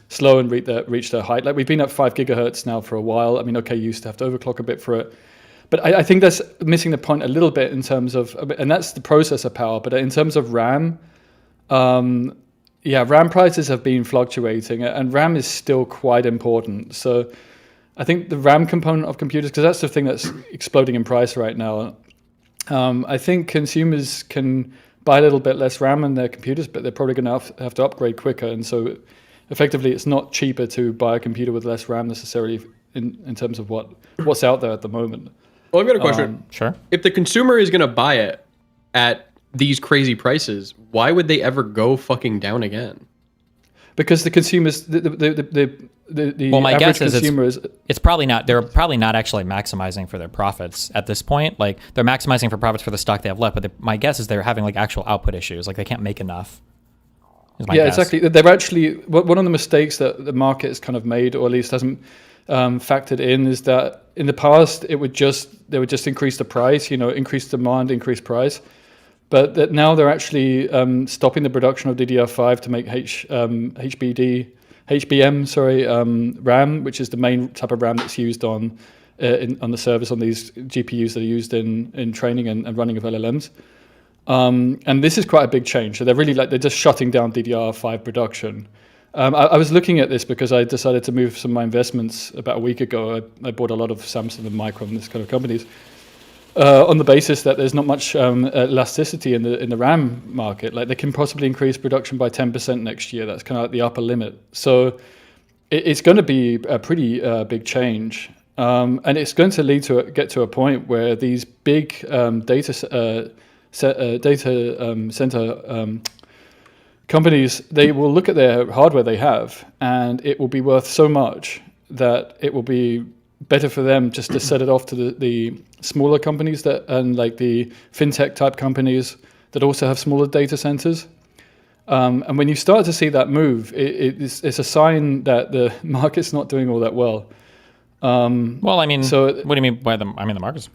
slow and reach their height. Like we've been at 5 gigahertz now for a while. I mean, okay, you used to have to overclock a bit for it. But I think that's missing the point a little bit in terms of, and that's the processor power. But in terms of RAM, RAM prices have been fluctuating, and RAM is still quite important. So I think the RAM component of computers, because that's the thing that's exploding in price right now. I think consumers can buy a little bit less RAM in their computers, but they're probably going to have to upgrade quicker. And so effectively, it's not cheaper to buy a computer with less RAM necessarily in terms of what's out there at the moment. Well, I've got a question. Sure. If the consumer is going to buy it at these crazy prices, why would they ever go fucking down again? Because the consumers, well, my guess is it's probably not. They're probably not actually maximizing for their profits at this point. Like they're maximizing for profits for the stock they have left, but my guess is they're having like actual output issues. Like they can't make enough. Yeah, exactly. They're actually one of the mistakes that the market has kind of made, or at least hasn't factored in, is that in the past they would just increase the price, increase demand, increase price, but that now they're actually stopping the production of DDR5 to make HBM, RAM, which is the main type of RAM that's used on the servers on these GPUs that are used in training and running of LLMs. And this is quite a big change. So they're just shutting down DDR5 production. I was looking at this because I decided to move some of my investments about a week ago. I bought a lot of Samsung and Micron, this kind of companies, on the basis that there's not much elasticity in the RAM market. Like they can possibly increase production by 10% next year. That's kind of like the upper limit. So it's going to be a pretty big change, and it's going to get to a point where these big data center companies, they will look at their hardware they have, and it will be worth so much that it will be better for them just to set it off to the smaller companies and like the fintech type companies that also have smaller data centers. And when you start to see that move, it's a sign that the market's not doing all that well. Well, I mean, so what do you mean by the markets?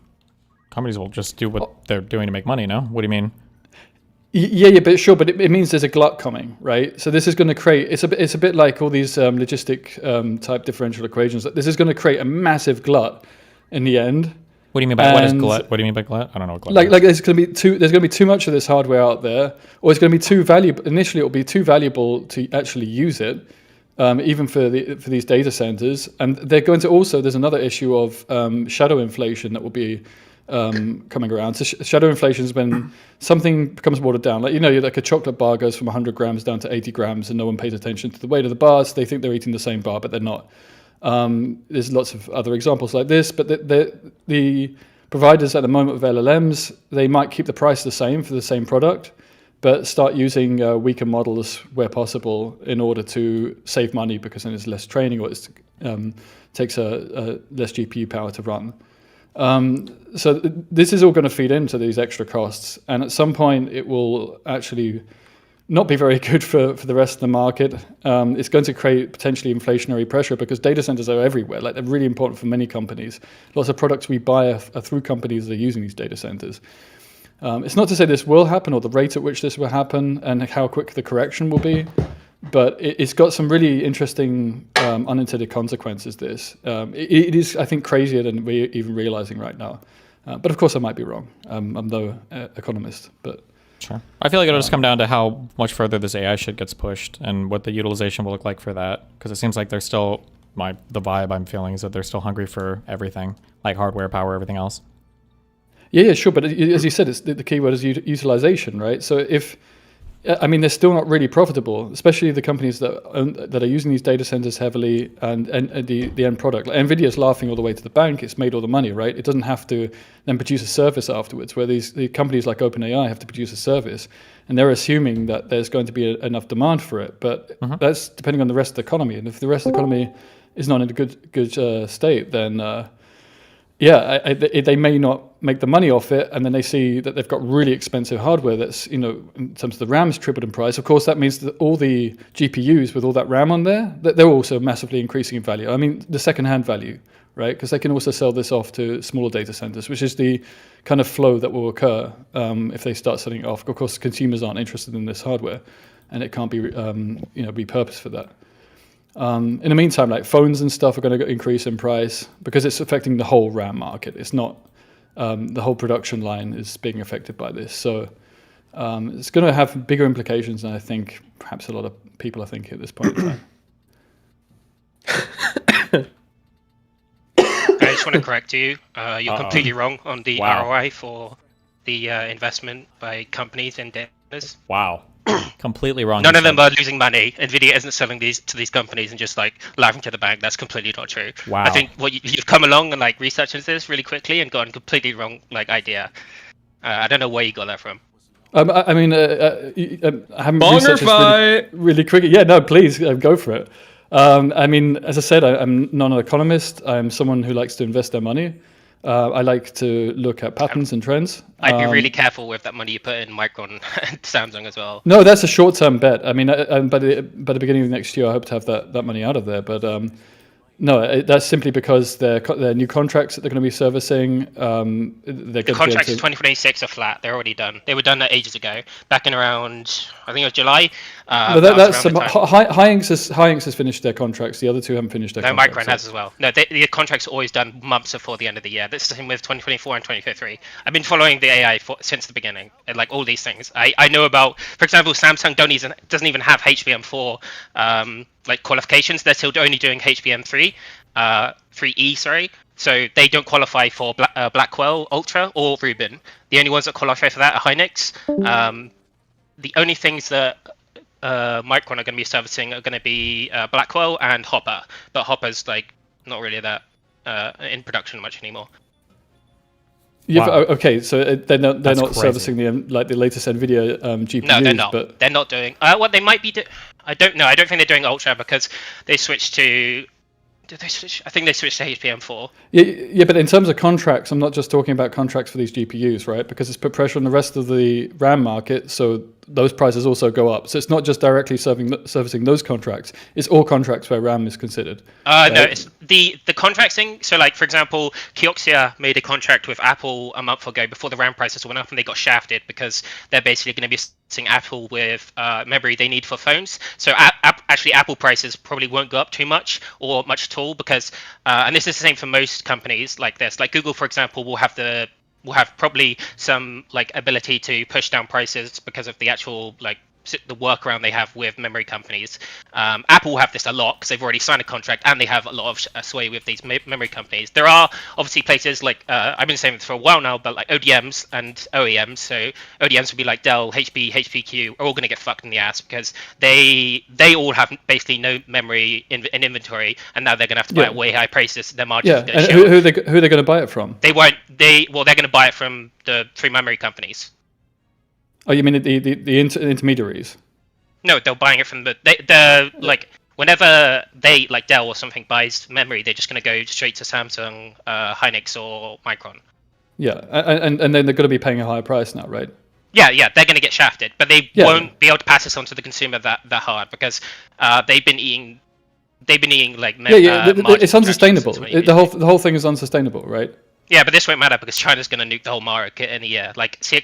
Companies will just do what they're doing to make money, no? What do you mean? Yeah, but sure, but it means there's a glut coming, right? So this is going to create. It's a bit like all these logistic type differential equations. This is going to create a massive glut in the end. What do you mean by what is glut? What do you mean by glut? I don't know what glut is. Like there's going to be too much of this hardware out there, or it's going to be too valuable. Initially, it will be too valuable to actually use it, even for these data centers. And they're going to also. There's another issue of shadow inflation that will be coming around. So shadow inflation is when something becomes watered down. Like like a chocolate bar goes from 100 grams down to 80 grams, and no one pays attention to the weight of the bars. They think they're eating the same bar, but they're not. There's lots of other examples like this, but the providers at the moment of LLMs, they might keep the price the same for the same product, but start using weaker models where possible in order to save money, because then there's less training, or it takes a less GPU power to run. So this is all going to feed into these extra costs, and at some point it will actually not be very good for the rest of the market. It's going to create potentially inflationary pressure, because data centers are everywhere. Like, they're really important for many companies. Lots of products we buy are through companies that are using these data centers. It's not to say this will happen, or the rate at which this will happen, and how quick the correction will be, but it's got some really interesting unintended consequences, this. It is, I think, crazier than we're even realizing right now. But of course I might be wrong. I'm no economist, but... Sure. I feel like it'll just come down to how much further this AI shit gets pushed and what the utilization will look like for that. Because it seems like there's still, the vibe I'm feeling is that they're still hungry for everything, like hardware, power, everything else. Yeah, sure. But as you said, the key word is utilization, right? So they're still not really profitable, especially the companies that are using these data centers heavily, and the end product. Like, Nvidia's laughing all the way to the bank. It's made all the money, right? It doesn't have to then produce a service afterwards, where the companies like OpenAI have to produce a service, and they're assuming that there's going to be enough demand for it. But that's depending on the rest of the economy. And if the rest of the economy is not in a good state, then they may not make the money off it, and then they see that they've got really expensive hardware that's, in terms of the RAM's tripled in price. Of course, that means that all the GPUs with all that RAM on there, that they're also massively increasing in value. I mean, the second-hand value, right? Because they can also sell this off to smaller data centers, which is the kind of flow that will occur if they start selling it off. Of course, consumers aren't interested in this hardware, and it can't be repurposed for that. In the meantime, like, phones and stuff are going to increase in price because it's affecting the whole RAM market. It's not the whole production line is being affected by this. So it's going to have bigger implications than I think perhaps a lot of people are thinking at this point in time. I just want to correct you. You're completely wrong on the ROI for the investment by companies and data centers. Wow. Completely wrong. None of them are losing money. Nvidia isn't selling these to these companies and just laughing to the bank. That's completely not true. Wow. I think you've come along and researched this really quickly and gotten completely wrong idea. I don't know where you got that from. I haven't researched this really quickly. Yeah, no, please go for it. As I said, I'm not an economist. I'm someone who likes to invest their money. I like to look at patterns and trends. I'd be really careful with that money you put in Micron and Samsung as well. No, that's a short-term bet. I mean, by the beginning of next year, I hope to have that money out of there. But no, that's simply because their new contracts that they're going to be servicing. The contracts in 2026 are flat. They're already done. They were done ages ago, back in around, I think it was July. Hynix has finished their contracts. The other two haven't finished their contracts. No, Micron has as well. No, the contracts are always done months before the end of the year. That's the same with 2024 and 2023. I've been following the AI since the beginning, and all these things. I know about, for example, Samsung doesn't even have HBM4 qualifications. They're still only doing HBM3, 3E, sorry. So they don't qualify for Blackwell Ultra or Rubin. The only ones that qualify for that are Hynix. The only things that Micron are going to be servicing are going to be Blackwell and Hopper, but Hopper's not really that in production much anymore. Yeah. Wow. Okay. So they're not servicing the latest Nvidia GPUs. No, they're not. But they're not doing what they might be doing. I don't know. I don't think they're doing Ultra because they switched to. Did they switch? I think they switched to HBM4. Yeah, but in terms of contracts, I'm not just talking about contracts for these GPUs, right? Because it's put pressure on the rest of the RAM market. So those prices also go up. So it's not just directly servicing those contracts. It's all contracts where RAM is considered. No, it's the contracting. So, like for example, Kioxia made a contract with Apple a month ago before the RAM prices went up, and they got shafted because they're basically going to be assisting Apple with memory they need for phones. So, actually, Apple prices probably won't go up too much or much at all because, and this is the same for most companies like this. Like Google, for example, will have probably some like ability to push down prices because of the actual like the workaround they have with memory companies. Apple will have this a lot because they've already signed a contract and they have a lot of sway with these memory companies. There are obviously places like I've been saying this for a while now, but like ODMs and OEMs. So ODMs would be like Dell, HP, HPQ are all going to get fucked in the ass because they all have basically no memory in inventory, and now they're going to have to buy at way high prices. Their margins. Yeah, and who are they going to buy it from? They won't. They're going to buy it from the three memory companies. Oh, you mean the intermediaries? No, they're buying it from the like whenever they like Dell or something buys memory, they're just going to go straight to Samsung, Hynix or Micron. Yeah, and then they're going to be paying a higher price now, right? Yeah, they're going to get shafted, but they won't be able to pass this on to the consumer that hard because they've been eating like it's unsustainable. The whole thing is unsustainable, right? Yeah, but this won't matter because China's going to nuke the whole market in a year. Like sure.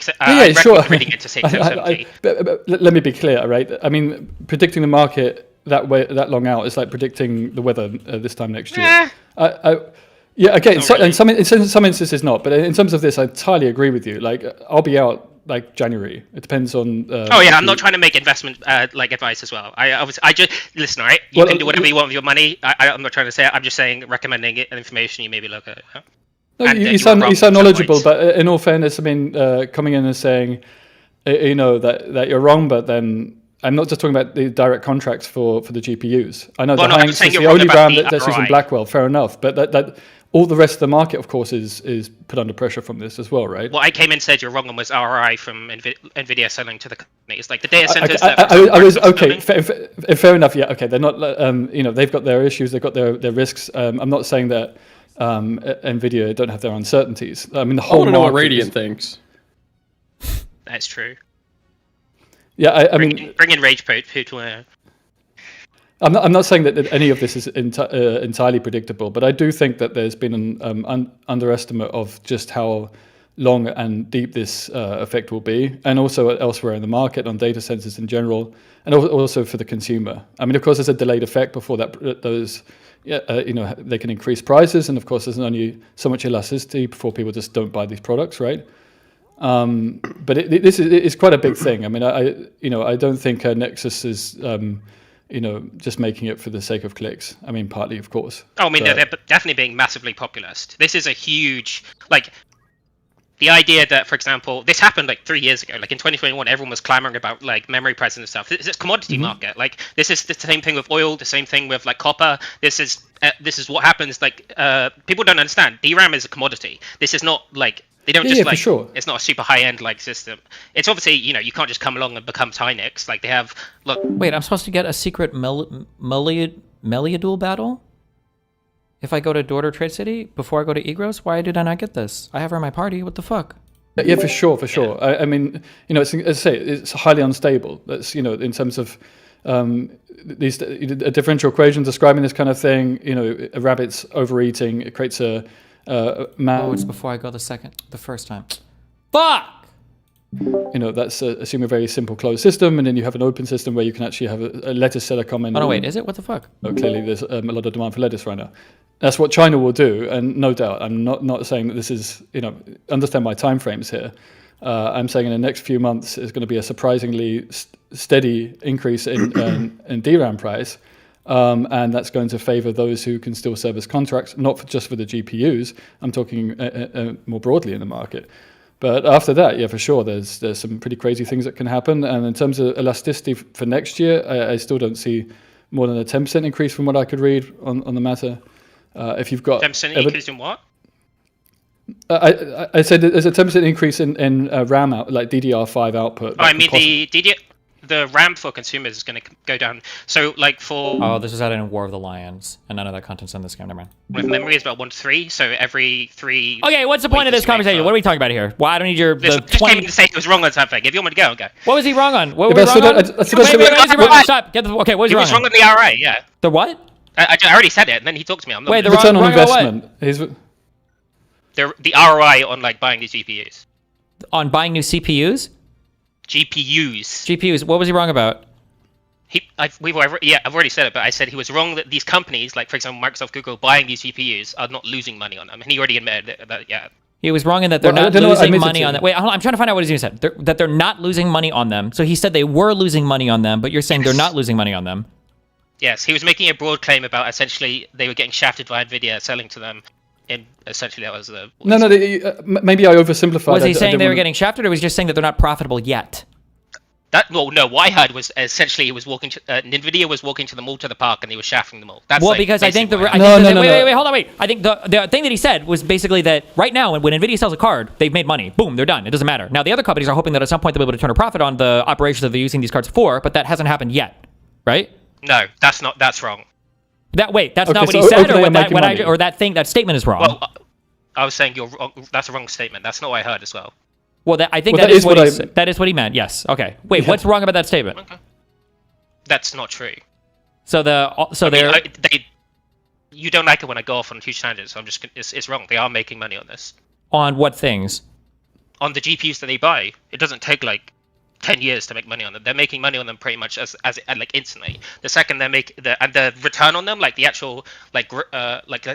Reading it to 6070. But let me be clear, right? I mean, predicting the market that long out is like predicting the weather this time next year. Yeah, okay. In some instances not, but in terms of this, I entirely agree with you. Like, I'll be out like January. It depends on. I'm not trying to make investment like advice as well. I just listen. All right, you can do whatever you want with your money. I'm not trying to say it. I'm just saying recommending it and information you maybe look at. Huh? No, you sound knowledgeable, but in all fairness, I mean, coming in and saying, that you're wrong, but then I'm not just talking about the direct contracts for the GPUs. I know the Hynix is the only RAM that's using Blackwell, fair enough, but that all the rest of the market, of course, is put under pressure from this as well, right? What I came in and said you're wrong on was ROI from Nvidia selling to the companies, like the data centers. I was okay. Fair enough. Yeah, okay. They're not. They've got their issues. They've got their risks. I'm not saying that. Nvidia don't have their uncertainties. I mean, the whole. I want to know what Radiant thinks. That's true. Yeah, bring in Rage Putin. I'm not saying that any of this is entirely predictable, but I do think that there's been an underestimate of just how long and deep this effect will be, and also elsewhere in the market on data centers in general, and also for the consumer. I mean, of course, there's a delayed effect before those. They can increase prices, and of course, there's only so much elasticity before people just don't buy these products, right? But this is quite a big thing. I mean, I don't think Nexus is, just making it for the sake of clicks. I mean, partly, of course. Oh, I mean, they're definitely being massively populist. This is a huge the idea that, for example, this happened like 3 years ago. Like in 2021, everyone was clamoring about like memory prices and stuff. It's a commodity market. Like this is the same thing with oil, the same thing with like copper. This is what happens. Like people don't understand. DRAM is a commodity. This is not like they don't just like. For sure. It's not a super high end like system. It's obviously you can't just come along and become Hynix. Like they have. Look. Wait, I'm supposed to get a secret Meliadul battle? If I go to Daughter Trade City before I go to Egros, why did I not get this? I have her in my party. What the fuck? Yeah, for sure. Yeah. I mean, it's, as I say, it's highly unstable. That's in terms of these a differential equation describing this kind of thing. A rabbit's overeating. It creates a man. Oh, it's before I go the first time. Fuck. That's assuming a very simple closed system, and then you have an open system where you can actually have a lettuce seller come in. Oh no, wait, is it? What the fuck? Clearly, there's a lot of demand for lettuce right now. That's what China will do, and no doubt, I'm not saying that this is, understand my time frames here. I'm saying in the next few months is going to be a surprisingly steady increase in DRAM price, and that's going to favor those who can still service contracts, not just for the GPUs. I'm talking more broadly in the market. But after that, yeah, for sure, there's some pretty crazy things that can happen. And in terms of elasticity for next year, I still don't see more than a 10% increase from what I could read on the matter. If you've got 10% increase in what? I said there's a 10% increase in RAM out, like DDR5 output. Oh, I mean the RAM for consumers is going to go down. So like for Oh, this is out in War of the Lions, and none of that content's in this game. Never mind. with memory is about 1 to 3. So every 3. Okay, what's the point of this conversation? What are we talking about here? Well, I don't need your Listen, the just 20. came to say he was wrong on something. If you want me to go, I'll go. What was he wrong on? What Yeah, were we but wrong so on? that- Wait, so wait, that's- wait, what was he wrong on? Stop. Get the. Okay, what was He he was wrong wrong on? on the RA, yeah. The what? I already said it, and then he talked to me. I'm not Wait, the Return on wrong what? investment. the ROI on like buying these GPUs. On buying new CPUs? GPUs. GPUs. What was he wrong about? I've already said it, but I said he was wrong that these companies, like for example Microsoft, Google, buying these GPUs are not losing money on them, and he already admitted that. Yeah. He was wrong in that they're Well, I not don't know what I losing admitted money to. on them. Wait, hold on, I'm trying to find out what he said. That they're not losing money on them. So he said they were losing money on them, but you're saying they're not losing money on them. Yes, he was making a broad claim about essentially they were getting shafted by Nvidia selling to them. And essentially that was the. No, maybe I oversimplified. Was I he saying didn't they were wanna- getting shafted, or was he just saying that they're not profitable yet? No. What I heard was essentially he was walking. Nvidia was walking to the mall to the park, and he was shafting them all. That's Well, like because I think the basically I what think No, the- no, wait, no. hold on, wait. I think the thing that he said was basically that right now, when Nvidia sells a card, they've made money. Boom, they're done. It doesn't matter. Now the other companies are hoping that at some point they'll be able to turn a profit on the operations that they're using these cards for, but that hasn't happened yet, right? No, that's not. That's wrong. That's Okay, not what so he said, OpenAI or are making money. that statement is wrong. Well, I was saying you're wrong. That's a wrong statement. That's not what I heard as well. I think Well, that is what I- that is what he meant. Yes. Okay. Wait, Yeah. what's wrong about that statement? Okay. That's not true. So they're You don't like it when I go off on huge tangents, so I'm just. It's wrong. They are making money on this. on what things? On the GPUs that they buy, it doesn't take like 10 years to make money on them. They're making money on them pretty much as like instantly. The second they make the return on them, like the actual like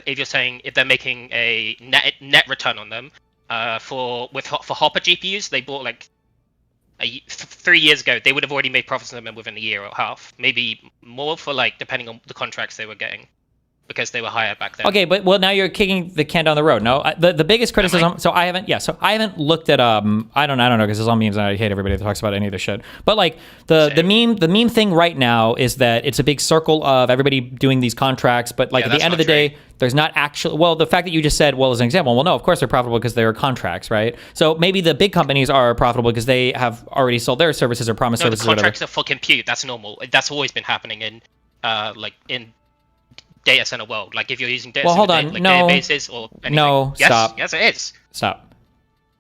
if you're saying if they're making a net return on them, for Hopper GPUs, they bought like 3 years ago, they would have already made profits on them within a year or half, maybe more for like depending on the contracts they were getting. Because they were higher back then. Okay, but now you're kicking the can down the road. No, the biggest criticism. So I haven't looked at I don't know because this all memes and I hate everybody that talks about any of this shit. But like the meme thing right now is that it's a big circle of everybody doing these contracts, but like at the end of the day, there's not actually. Well, the fact that you just said, well, as an example, well, no, of course they're profitable because they're contracts, right? So maybe the big companies are profitable because they have already sold their services or promised No, the services. contracts are for compute. That's normal. That's always been happening in data center world. Like if you're using databases or anything. No, yes, stop. Yes, it is. Stop.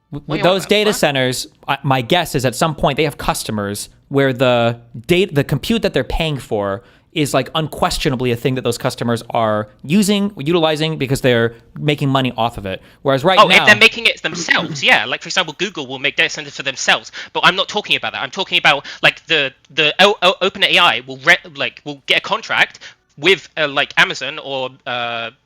With Wait, those what? data What? centers, my guess is at some point they have customers where the compute that they're paying for is like unquestionably a thing that those customers are utilizing because they're making money off of it. Whereas right now, if they're making it themselves, yeah. Like for example, Google will make data centers for themselves, but I'm not talking about that. I'm talking about like the OpenAI will get a contract with like Amazon or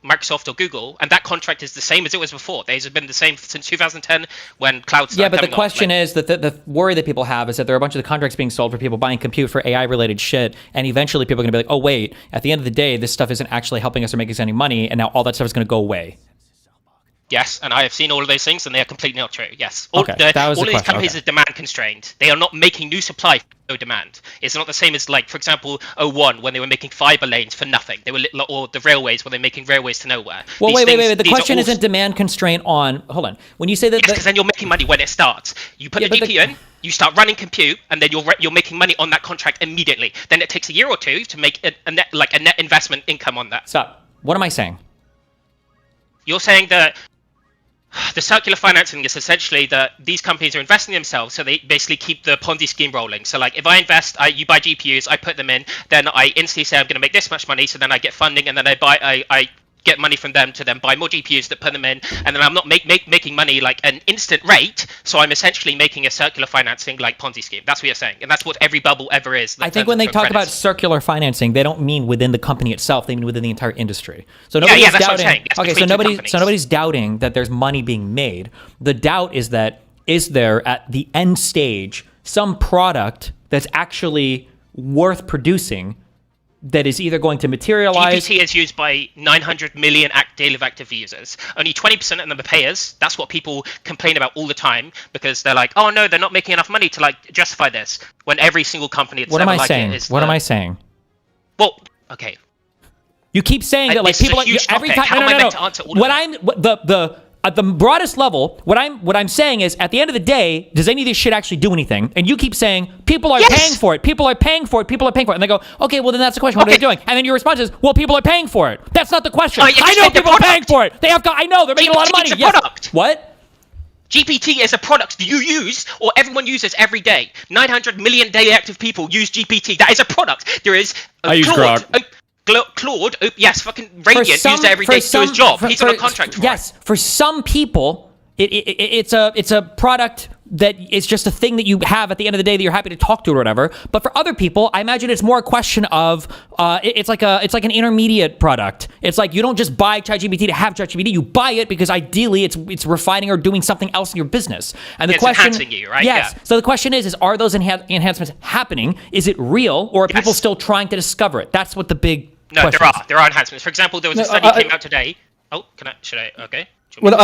Microsoft or Google, and that contract is the same as it was before. These have been the same since 2010 when cloud started. yeah, but the coming question is that the worry that people have is that there are a bunch of the contracts being sold for people buying compute for AI related shit, and eventually people are going to be like, oh wait, at the end of the day, this stuff isn't actually helping us or making us any money, and now all that stuff is going to go away. Yes, and I have seen all of those things, and they are completely not true. Yes, all, Okay, that was all the of these question. companies Okay. are demand constrained. They are not making new supply for no demand. It's not the same as like, for example, '01 when they were making fiber lanes for nothing. They were or the railways when they're making railways to nowhere. Well, These wait. things- The these are question all- isn't demand constraint on. Hold on. When you say that, Yes, because then you're making money when it starts. You put Yeah, the but GPU in, you start running compute, and then you're making money on that contract immediately. Then it takes a year or two to make a net investment income on that. stop. What am I saying? You're saying that the circular financing is essentially that these companies are investing themselves, so they basically keep the Ponzi scheme rolling. So like if I invest, you buy GPUs, I put them in, then I instantly say I'm going to make this much money, so then I get funding, and then I get money from them to then buy more GPUs that put them in, and then I'm not making money like an instant rate, so I'm essentially making a circular financing like Ponzi scheme. That's what you're saying, and that's what every bubble ever is. I think when they talk about circular financing, they don't mean within the company itself. They mean within the entire industry. So nobody's yeah, that's what I'm doubting. saying. That's Okay, so between two nobody's companies. doubting that there's money being made. The doubt is that is there at the end stage some product that's actually worth producing that is either going to materialize. GPT is used by 900 million daily active users. Only 20% of them are payers. That's what people complain about all the time because they're like, oh no, they're not making enough money to like justify this. When every single company that's What am ever I like saying? it is. What am I saying? Well, okay. You keep saying that like This is a people huge every topic. time. How No, am I no, meant no. to answer all of What that? I'm at the broadest level, what I'm saying is, at the end of the day, does any of this shit actually do anything? And you keep saying people are paying for it, people are paying for it, people are paying for it, and they go, okay, well then that's the question. What are they doing? And then your response is, well, people are paying for it. That's not the question. I know people are paying for it. They have. I know they're making a lot of money. It's a product. What? GPT is a product you use, or everyone uses every day. 900 million daily active people use GPT. That is a product. There is I use Grok. Claude, yes, fucking Radiant used it every day to do his job. He's on a contract for yes, for some people, it's a product that it's just a thing that you have at the end of the day that you're happy to talk to or whatever. But for other people, I imagine it's more a question of it's like an intermediate product. It's like you don't just buy ChatGPT to have ChatGPT. You buy it because ideally it's refining or doing something else in your business. And the question, enhancing you, right? Yes. Yeah. So the question is are those enhancements happening? Is it real, or are people still trying to discover it? That's what the big question is. There are enhancements. For example, there was a study came out today. Oh, okay? Well,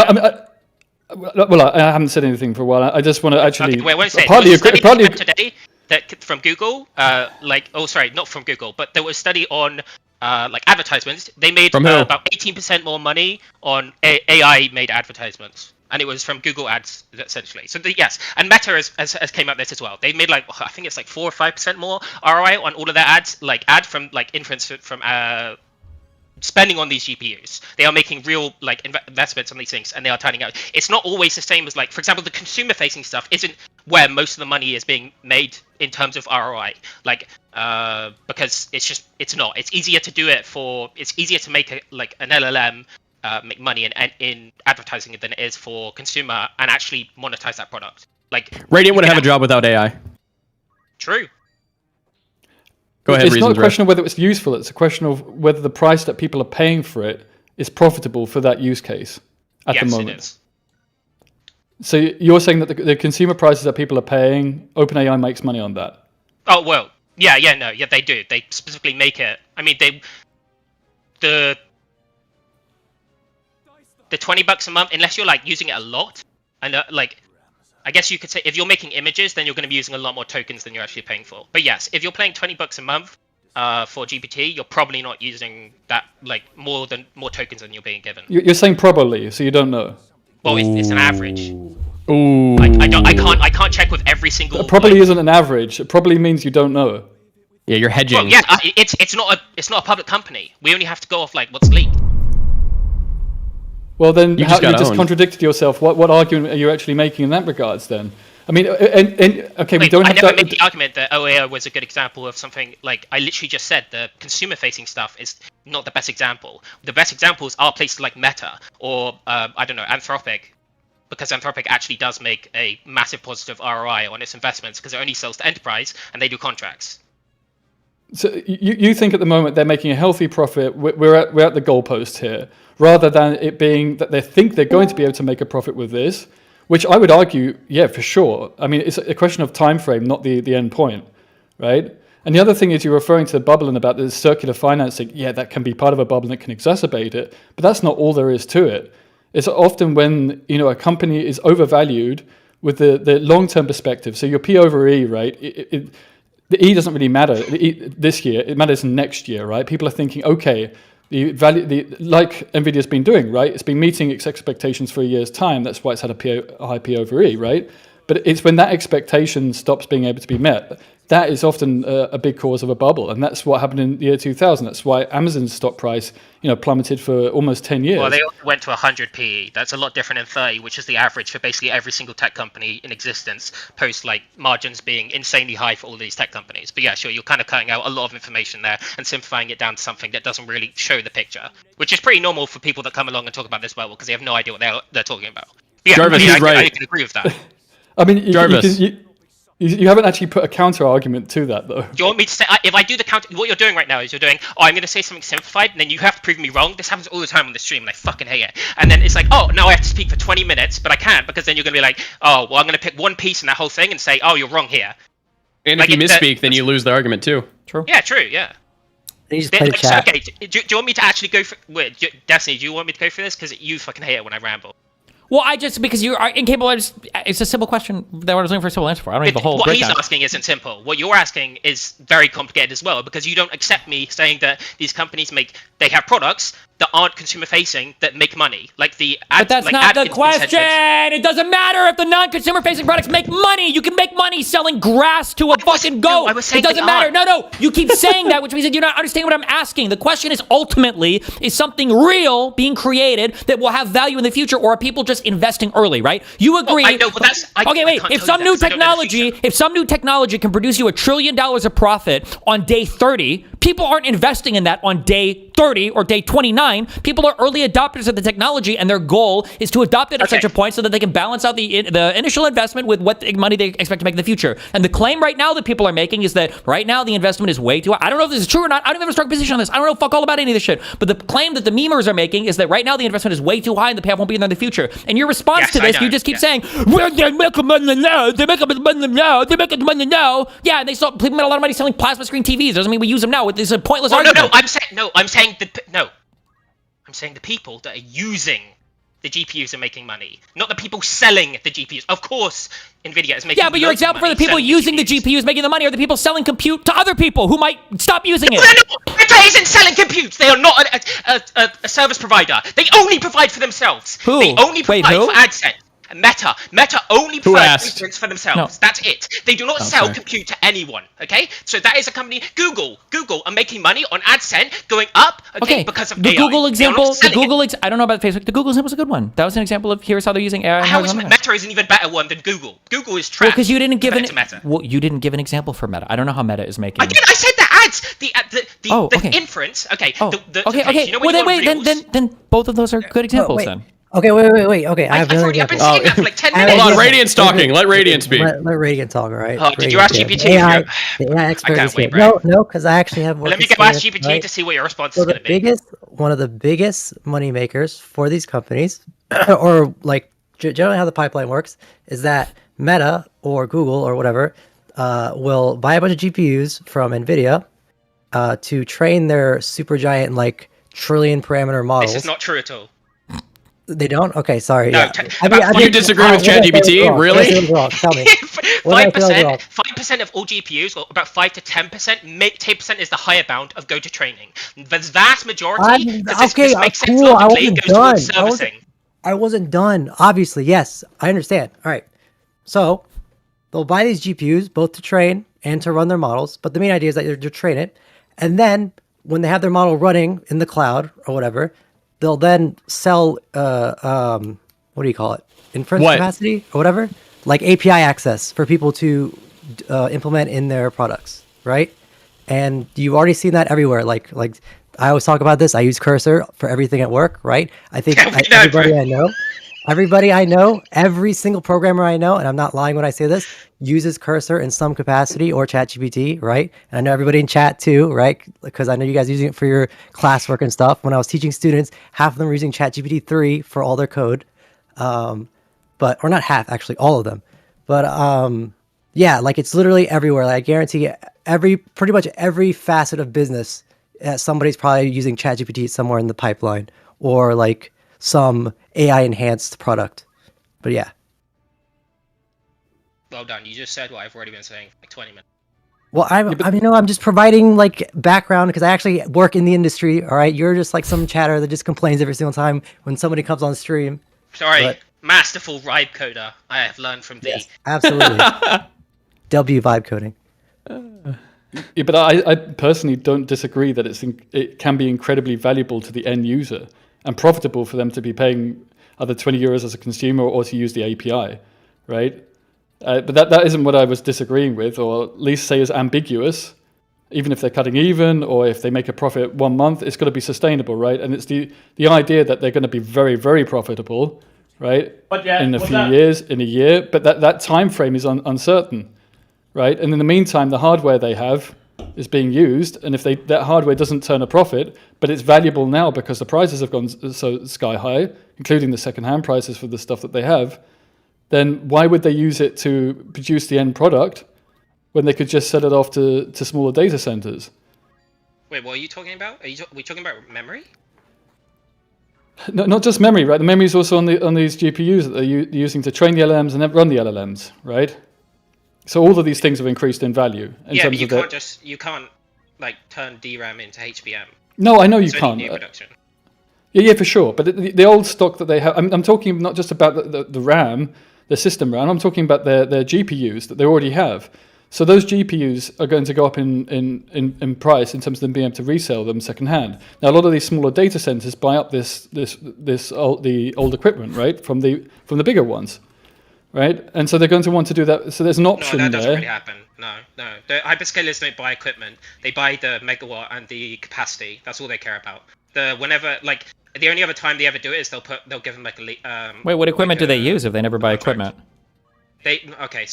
I haven't said anything for a while. I just want to actually Okay, wait, I won't say it. partly There was a agree. study that came out today that from Google, not from Google, but there was a study on advertisements. They made From who? about 18% more money on AI-made advertisements, and it was from Google Ads essentially. So yes, and Meta has came out this as well. They made I think it's 4 or 5% more ROI on all of their ads, from inference from spending on these GPUs. They are making real investments on these things, and they are turning out. It's not always the same as for example, the consumer-facing stuff isn't where most of the money is being made in terms of ROI. Because it's not. It's easier to do it it's easier to make an LLM make money in advertising than it is for consumer and actually monetize that product. Radiant wouldn't have a job without AI. True. Go ahead. It's not a question of whether it's useful. It's a question of whether the price that people are paying for it is profitable for that use case at the moment. Yes, it is. So you're saying that the consumer prices that people are paying, OpenAI makes money on that? Oh well, yeah, they do. They specifically make it. I mean, the $20 a month, unless you're using it a lot, and I guess you could say if you're making images, then you're going to be using a lot more tokens than you're actually paying for. But yes, if you're paying $20 a month for GPT, you're probably not using that more tokens than you're being given. You're saying probably, so you don't know. Well, it's an average. Ooh. I can't check with every single. It probably isn't an average. It probably means you don't know. Yeah, you're hedging. Well, yeah, it's not a public company. We only have to go off what's leaked. Well, then you just owned. contradicted yourself. What argument are you actually making in that regards? Then, I mean, okay, we don't I have never to. made the argument that OAO was a good example of something. I literally just said the consumer-facing stuff is not the best example. The best examples are places like Meta or Anthropic, because Anthropic actually does make a massive positive ROI on its investments because it only sells to enterprise and they do contracts. So you think at the moment they're making a healthy profit? We're at the goalpost here, rather than it being that they think they're going to be able to make a profit with this, which I would argue, yeah, for sure. I mean, it's a question of time frame, not the end point, right? And the other thing is you're referring to the bubble and about the circular financing. Yeah, that can be part of a bubble and it can exacerbate it, but that's not all there is to it. It's often when a company is overvalued with the long-term perspective. So your P over E, right? The E doesn't really matter this year. It matters next year, right? People are thinking, okay, the value, like Nvidia's been doing, right? It's been meeting its expectations for a year's time. That's why it's had a high P over E, right? But it's when that expectation stops being able to be met, that is often a big cause of a bubble. And that's what happened in the year 2000. That's why Amazon's stock price, plummeted for almost 10 years. Well, they went to 100 PE. That's a lot different than 30, which is the average for basically every single tech company in existence, post margins being insanely high for all these tech companies. But yeah, sure, you're kind of cutting out a lot of information there and simplifying it down to something that doesn't really show the picture, which is pretty normal for people that come along and talk about this bubble because they have no idea what they're talking about. But yeah, Jarvis is right. I can agree with that. I mean, Jarvis. You haven't actually put a counter argument to that, though. Do you want me to say, if I do the counter, what you're doing right now is you're doing, I'm going to say something simplified, and then you have to prove me wrong. This happens all the time on the stream, and I fucking hate it. And then it's now I have to speak for 20 minutes, but I can't, because then you're going to be like, oh, well, I'm going to pick one piece in that whole thing and say, oh, you're wrong here. And if you misspeak, then you lose the argument too. True. Yeah, true, yeah. You just play the chat. Okay, do you want me to actually go for... Wait, Destiny, do you want me to go for this? Because you fucking hate it when I ramble. Well, because you are incapable. It's a simple question that I was looking for a simple answer for. I don't need the whole breakdown. What he's asking isn't simple. What you're asking is very complicated as well, because you don't accept me saying that these companies they have products that aren't consumer facing that make money, like the ad, But that's like not ad the question. incentives. It doesn't matter if the non-consumer facing products make money. You can make money selling grass to a fucking goat. I was saying it doesn't they matter. aren't. No. You keep saying that, which means that you're not understanding what I'm asking. The question is ultimately, is something real being created that will have value in the future, or are people just investing early, right? You agree. I know, but that's... Okay, wait. If some new technology can produce you $1 trillion of profit on day 30, people aren't investing in that on day 30 or day 29. People are early adopters of the technology, and their goal is to adopt it at such a point so that they can balance out the initial investment with what money they expect to make in the future. And the claim right now that people are making is that right now the investment is way too high. I don't know if this is true or not. I don't have a strong position on this. I don't know fuck all about any of this shit. But the claim that the memers are making is that right now the investment is way too high and the payoff won't be there in the future. And your response to this, you just keep saying, well, they make money now. They make money now. They make money now. Yeah, and people made a lot of money selling plasma screen TVs. Doesn't mean we use them now. It's a pointless argument. I'm saying the people that are using the GPUs are making money, not the people selling the GPUs. Of course, Nvidia is making. Yeah, but your example for the people using the GPUs making the money are the people selling compute to other people who might stop using it. Meta isn't selling compute. They are not a service provider. They only provide for themselves. Who? They only provide Who? for AdSense. Meta only provides inference for themselves. No. That's it. They do not sell compute to anyone. Okay, so that is a company. Google are making money on AdSense going up. Okay, because of the AI. Google example. I don't know about Facebook. The Google example was a good one. That was an example of here's how they're using AI. Meta is an even better one than Google. Google is trash. Because you didn't give you didn't give an example for Meta. I don't know how Meta is making. I did. I said the ads. The inference. Okay. Okay. You know wait. Then both of those are good examples. Then. Okay, wait. Okay, I have another example. I've been saying that for like 10 minutes. Hold on, Radiant's talking. Let Radiant speak. Let Radiant talk, all right? Oh, did you ask GPT? The AI expert I can't is here. wait, right? No, because I actually have more. Let me go ask GPT to see what your response is going to be. One of the biggest money makers for these companies, or like generally how the pipeline works, is that Meta or Google or whatever will buy a bunch of GPUs from Nvidia to train their super giant like trillion parameter models. This is not true at all. They don't? Okay, sorry. No, yeah. You disagree with ChatGPT? Really? Tell me. 5% of all GPUs, or about 5 to 10%, 10% is the higher bound of go to training. The vast majority, this makes sense logically, goes towards servicing. I wasn't done. Obviously, yes. I understand. All right. So, they'll buy these GPUs, both to train and to run their models. But the main idea is that they're to train it. And then, when they have their model running in the cloud or whatever, they'll then sell, what do you call it? Inference capacity or whatever? Like API access for people to implement in their products, right? And you've already seen that everywhere. Like I always talk about this. I use Cursor for everything at work, right? I think everybody I know, every single programmer I know, and I'm not lying when I say this, uses Cursor in some capacity or ChatGPT, right? And I know everybody in chat too, right? Because I know you guys are using it for your classwork and stuff. When I was teaching students, half of them were using ChatGPT 3 for all their code. Or not half, actually, all of them. But yeah, like it's literally everywhere. Like, I guarantee pretty much every facet of business, somebody's probably using ChatGPT somewhere in the pipeline or like some AI enhanced product. But yeah. Well done. You just said what I've already been saying for like 20 minutes. Well, I'm just providing like background because I actually work in the industry. All right, you're just like some chatter that just complains every single time when somebody comes on stream. Sorry, masterful vibe coder. I have learned from thee. Yes, absolutely. W vibe coding. Yeah, but I personally don't disagree that it can be incredibly valuable to the end user and profitable for them to be paying either 20 euros as a consumer or to use the API, right? But that isn't what I was disagreeing with, or at least say is ambiguous. Even if they're cutting even, or if they make a profit 1 month, it's got to be sustainable, right? And it's the idea that they're going to be very, very profitable, right? In a few years, in a year, but that time frame is uncertain, right? And in the meantime, the hardware they have is being used, and if that hardware doesn't turn a profit, but it's valuable now because the prices have gone so sky high, including the second-hand prices for the stuff that they have, then why would they use it to produce the end product when they could just sell it off to smaller data centers? Wait, what are you talking about? Are we talking about memory? No, not just memory, right? The memory is also on these GPUs that they're using to train the LLMs and then run the LLMs, right? So all of these things have increased in value. Yeah, but you can't like turn DRAM into HBM. No, I know you can't. New production. Yeah, for sure. But the old stock that they have, I'm talking not just about the RAM, the system RAM. I'm talking about their GPUs that they already have. So those GPUs are going to go up in price in terms of them being able to resell them secondhand. Now, a lot of these smaller data centers buy up the old equipment, right, from the bigger ones, right? And so they're going to want to do that. So there's an option No, that doesn't there. really happen. No. The hyperscalers don't buy equipment. They buy the megawatt and the capacity. That's all they care about. The only other time they ever do it is they'll give them like a Wait, what equipment do they use if they never buy equipment? Okay.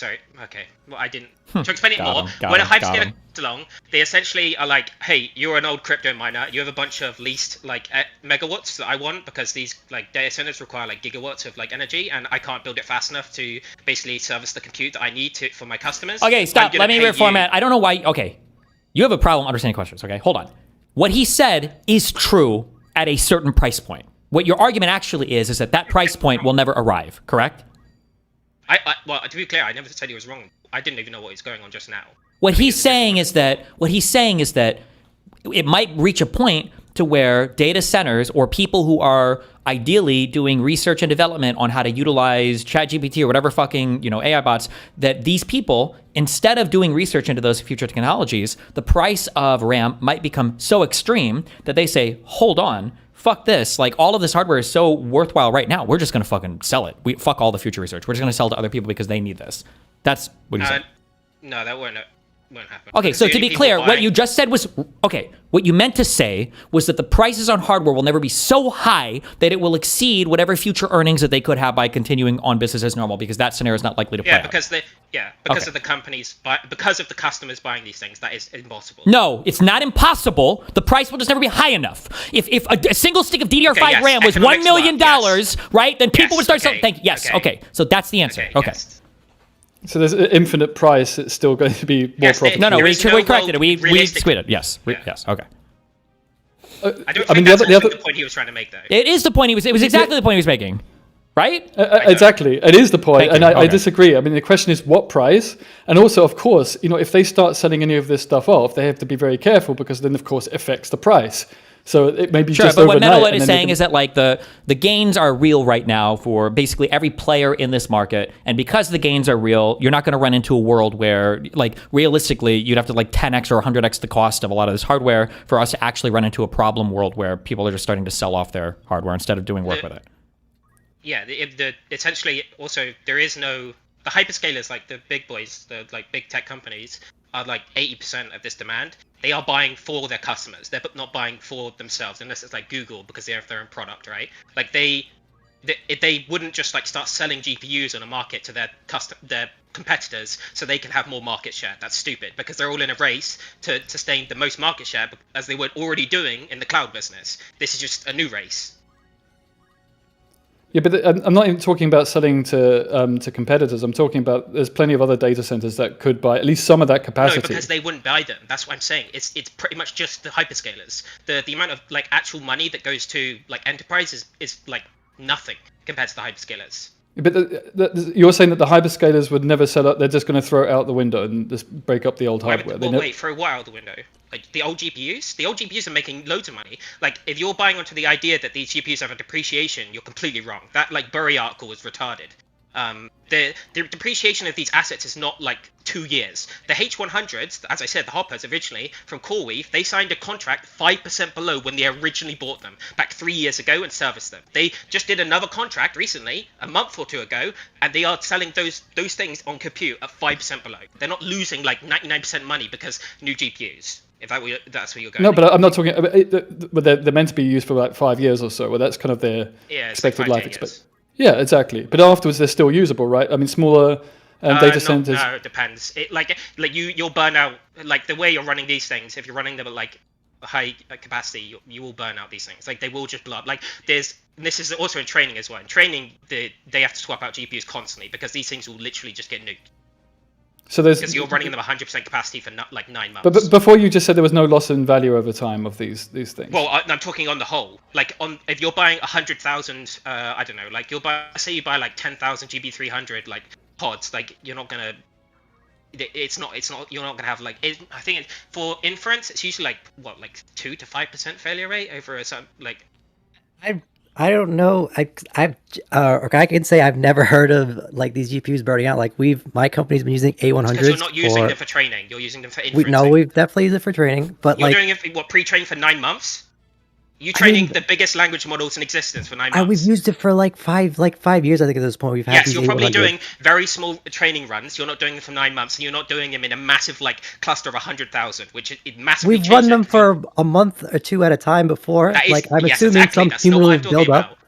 Well, I didn't. To explain it more, got when a him, got hyperscaler him. comes along, they essentially are like, "Hey, you're an old crypto miner. You have a bunch of leased megawatts that I want because these like data centers require like gigawatts of like energy, and I can't build it fast enough to basically service the compute that I need to for my customers." Okay, stop. I'm gonna Let me pay reformat. you- I don't know why. Okay, you have a problem understanding questions. Okay, hold on. What he said is true at a certain price point. What your argument actually is that price point will never arrive. Correct? Well, to be clear, I never said he was wrong. I didn't even know what was going on just now. What he's saying is that it might reach a point to where data centers or people who are ideally doing research and development on how to utilize ChatGPT or whatever fucking, AI bots, that these people, instead of doing research into those future technologies, the price of RAM might become so extreme that they say, hold on, fuck this. Like, all of this hardware is so worthwhile right now. We're just going to fucking sell it. Fuck all the future research. We're just going to sell to other people because they need this. That's what he said. No, that won't happen. Okay, so to be clear, what you just said was, what you meant to say was that the prices on hardware will never be so high that it will exceed whatever future earnings that they could have by continuing on business as normal, because that scenario is not likely to play out. Because of the companies, because of the customers buying these things, that is impossible. No, it's not impossible. The price will just never be high enough. If a single stick of DDR5 yes, RAM was $1 million, yes. right, then people Yes, would start okay, selling. Okay. So that's the answer. Okay. Yes. So there's an infinite price. It's still going to be more Yes, profitable. No, There we is no corrected it. We realistic- squid it. Yes. Yeah. Yes. Okay. I don't I mean, think that's the other- the point he was trying to make, though. It is the point he was. It was exactly the point he was making, right? Exactly, it is the point, Thank and you. I Okay. disagree. I mean, the question is what price, and also, of course, if they start selling any of this stuff off, they have to be very careful because then, of course, it affects the price. So it may be Sure, just but what overnight. Metalhead and is then saying is that like the gains are real right now for basically every player in this market, and because the gains are real, you're not going to run into a world where, like, realistically, you'd have to like 10x or 100x the cost of a lot of this hardware for us to actually run into a problem world where people are just starting to sell off their hardware instead of doing work with it. Yeah, essentially also there is no the hyperscalers, like the big boys, the like big tech companies, are like 80% of this demand. They are buying for their customers. They're not buying for themselves, unless it's like Google because they have their own product, right? Like they wouldn't just like start selling GPUs on a market to their competitors so they can have more market share. That's stupid, because they're all in a race to sustain the most market share, as they were already doing in the cloud business. This is just a new race. Yeah, but I'm not even talking about selling to competitors. I'm talking about there's plenty of other data centers that could buy at least some of that capacity. No, because they wouldn't buy them. That's what I'm saying. It's pretty much just the hyperscalers. The amount of like actual money that goes to like enterprises is like nothing compared to the hyperscalers. But you're saying that the hyperscalers would never sell it. They're just going to throw it out the window and just break up the old hardware. Wait, for a while out the window. Like the old GPUs are making loads of money. Like if you're buying onto the idea that these GPUs have a depreciation, you're completely wrong. That like Burry article was retarded. The depreciation of these assets is not like 2 years. The H100s, as I said, the Hoppers originally from CoreWeave, they signed a contract 5% below when they originally bought them back 3 years ago and serviced them. They just did another contract recently, a month or two ago, and they are selling those things on compute at 5% below. They're not losing like 99% money because new GPUs. If that's where you're going. No, but I'm not talking. But they're meant to be used for like 5 years or so. Well, that's kind of their expected life expectancy. Yeah, exactly. But afterwards, they're still usable, right? I mean, smaller data centers. No, it depends. You'll burn out. Like the way you're running these things, if you're running them at like high capacity, you will burn out these things. Like they will just blow up. Like this is also in training as well. In training, they have to swap out GPUs constantly because these things will literally just get nuked. So because you're running them at 100% capacity for like 9 months. But before you just said there was no loss in value over time of these things. Well, I'm talking on the whole. Like if you're buying 100,000, I don't know, like say you buy like 10,000 GB300 like pods, like you're not gonna. It's not. You're not gonna have like. I think for inference, it's usually like 2 to 5% failure rate over a like. I don't know. I can say I've never heard of like these GPUs burning out. Like my company's been using Because A100s you're not using them for training. You're using them for we no, inferencing. we've definitely used it for training, but You're like doing it what pre-training for 9 months. You I training mean, the biggest language models in existence for 9 months. we've used it for like 5 years. I think at this point we've had Yes, these you're probably A100s. doing very small training runs. You're not doing them for 9 months, and you're not doing them in a massive like cluster of 100,000, which it massively We've changes run them it. for a month or two at a time before. That is, Like I'm yes, assuming exactly. some That's not what I'm cumulative talking build up. about.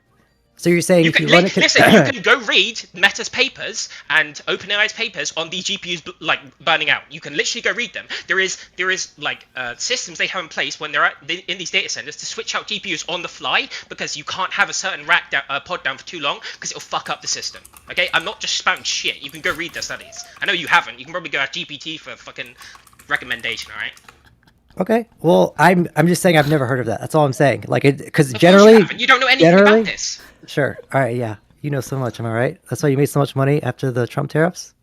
So you're saying You if can you run it, listen. You can go read Meta's papers and OpenAI's papers on these GPUs like burning out. You can literally go read them. There is like systems they have in place when they're in these data centers to switch out GPUs on the fly because you can't have a certain pod down for too long because it'll fuck up the system. Okay, I'm not just spouting shit. You can go read their studies. I know you haven't. You can probably go at GPT for fucking recommendation. All right. okay. Well, I'm just saying I've never heard of that. That's all I'm saying. Like it because Of course generally you haven't. You don't know anything about this. Sure. All right. Yeah. You know so much. Am I right? That's why you made so much money after the Trump tariffs.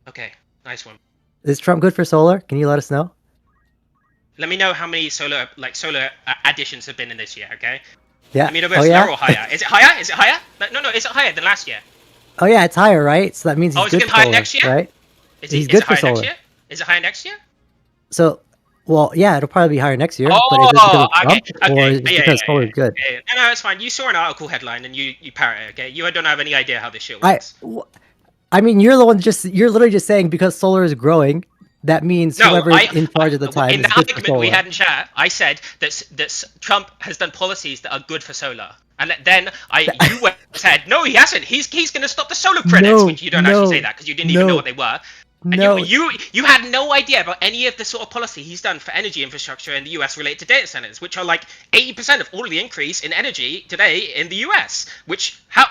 Okay, nice one. Is Trump good for solar? Can you let us know? Let me know how many solar additions have been in this year. Okay. Yeah. I mean, Oh yeah. or higher. Is it higher? Is it higher? No. Is it higher than last year? Oh yeah. It's higher, right? So that means he's Oh, is it good gonna for higher solar, next year? right? Is He's it good for higher next solar. year? Is it higher next year? So, well, yeah, it'll probably be higher next year. But is it because of Trump, or is it just because solar is good? Yeah. No, it's fine. You saw an article headline and you parrot it. Okay, you don't have any idea how this shit I, works. I mean, you're literally just saying because solar is growing, that means whoever is in charge at the time in is the good for argument solar. we had in chat, I said that Trump has done policies that are good for solar, and then you said no, he hasn't. He's going to stop the solar credits, which you don't actually say that because you didn't even know what they were. And you had no idea about any of the sort of policy he's done for energy infrastructure in the US related to data centers, which are like 80% of all of the increase in energy today in the US.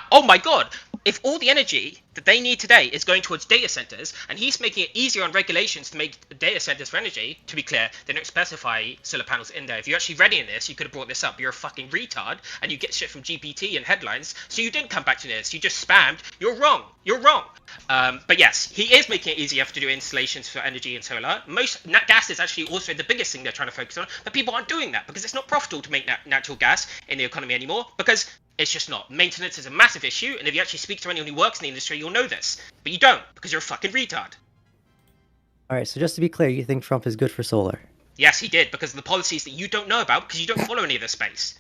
Oh my god, if all the energy that they need today is going towards data centers, and he's making it easier on regulations to make data centers for energy, to be clear, they don't specify solar panels in there. If you're actually ready in this, you could have brought this up. You're a fucking retard, and you get shit from GPT and headlines, so you didn't come back to this. You just spammed. You're wrong. You're wrong. But yes, he is making it easier to do installations for energy and solar. Nat gas is actually also the biggest thing they're trying to focus on, but people aren't doing that because it's not profitable to make natural gas in the economy anymore because it's just not. Maintenance is a massive issue, and if you actually speak to anyone who works in the industry, you'll know this. But you don't, because you're a fucking retard. All right, so just to be clear, you think Trump is good for solar? Yes, he did, because of the policies that you don't know about, because you don't follow any of this space.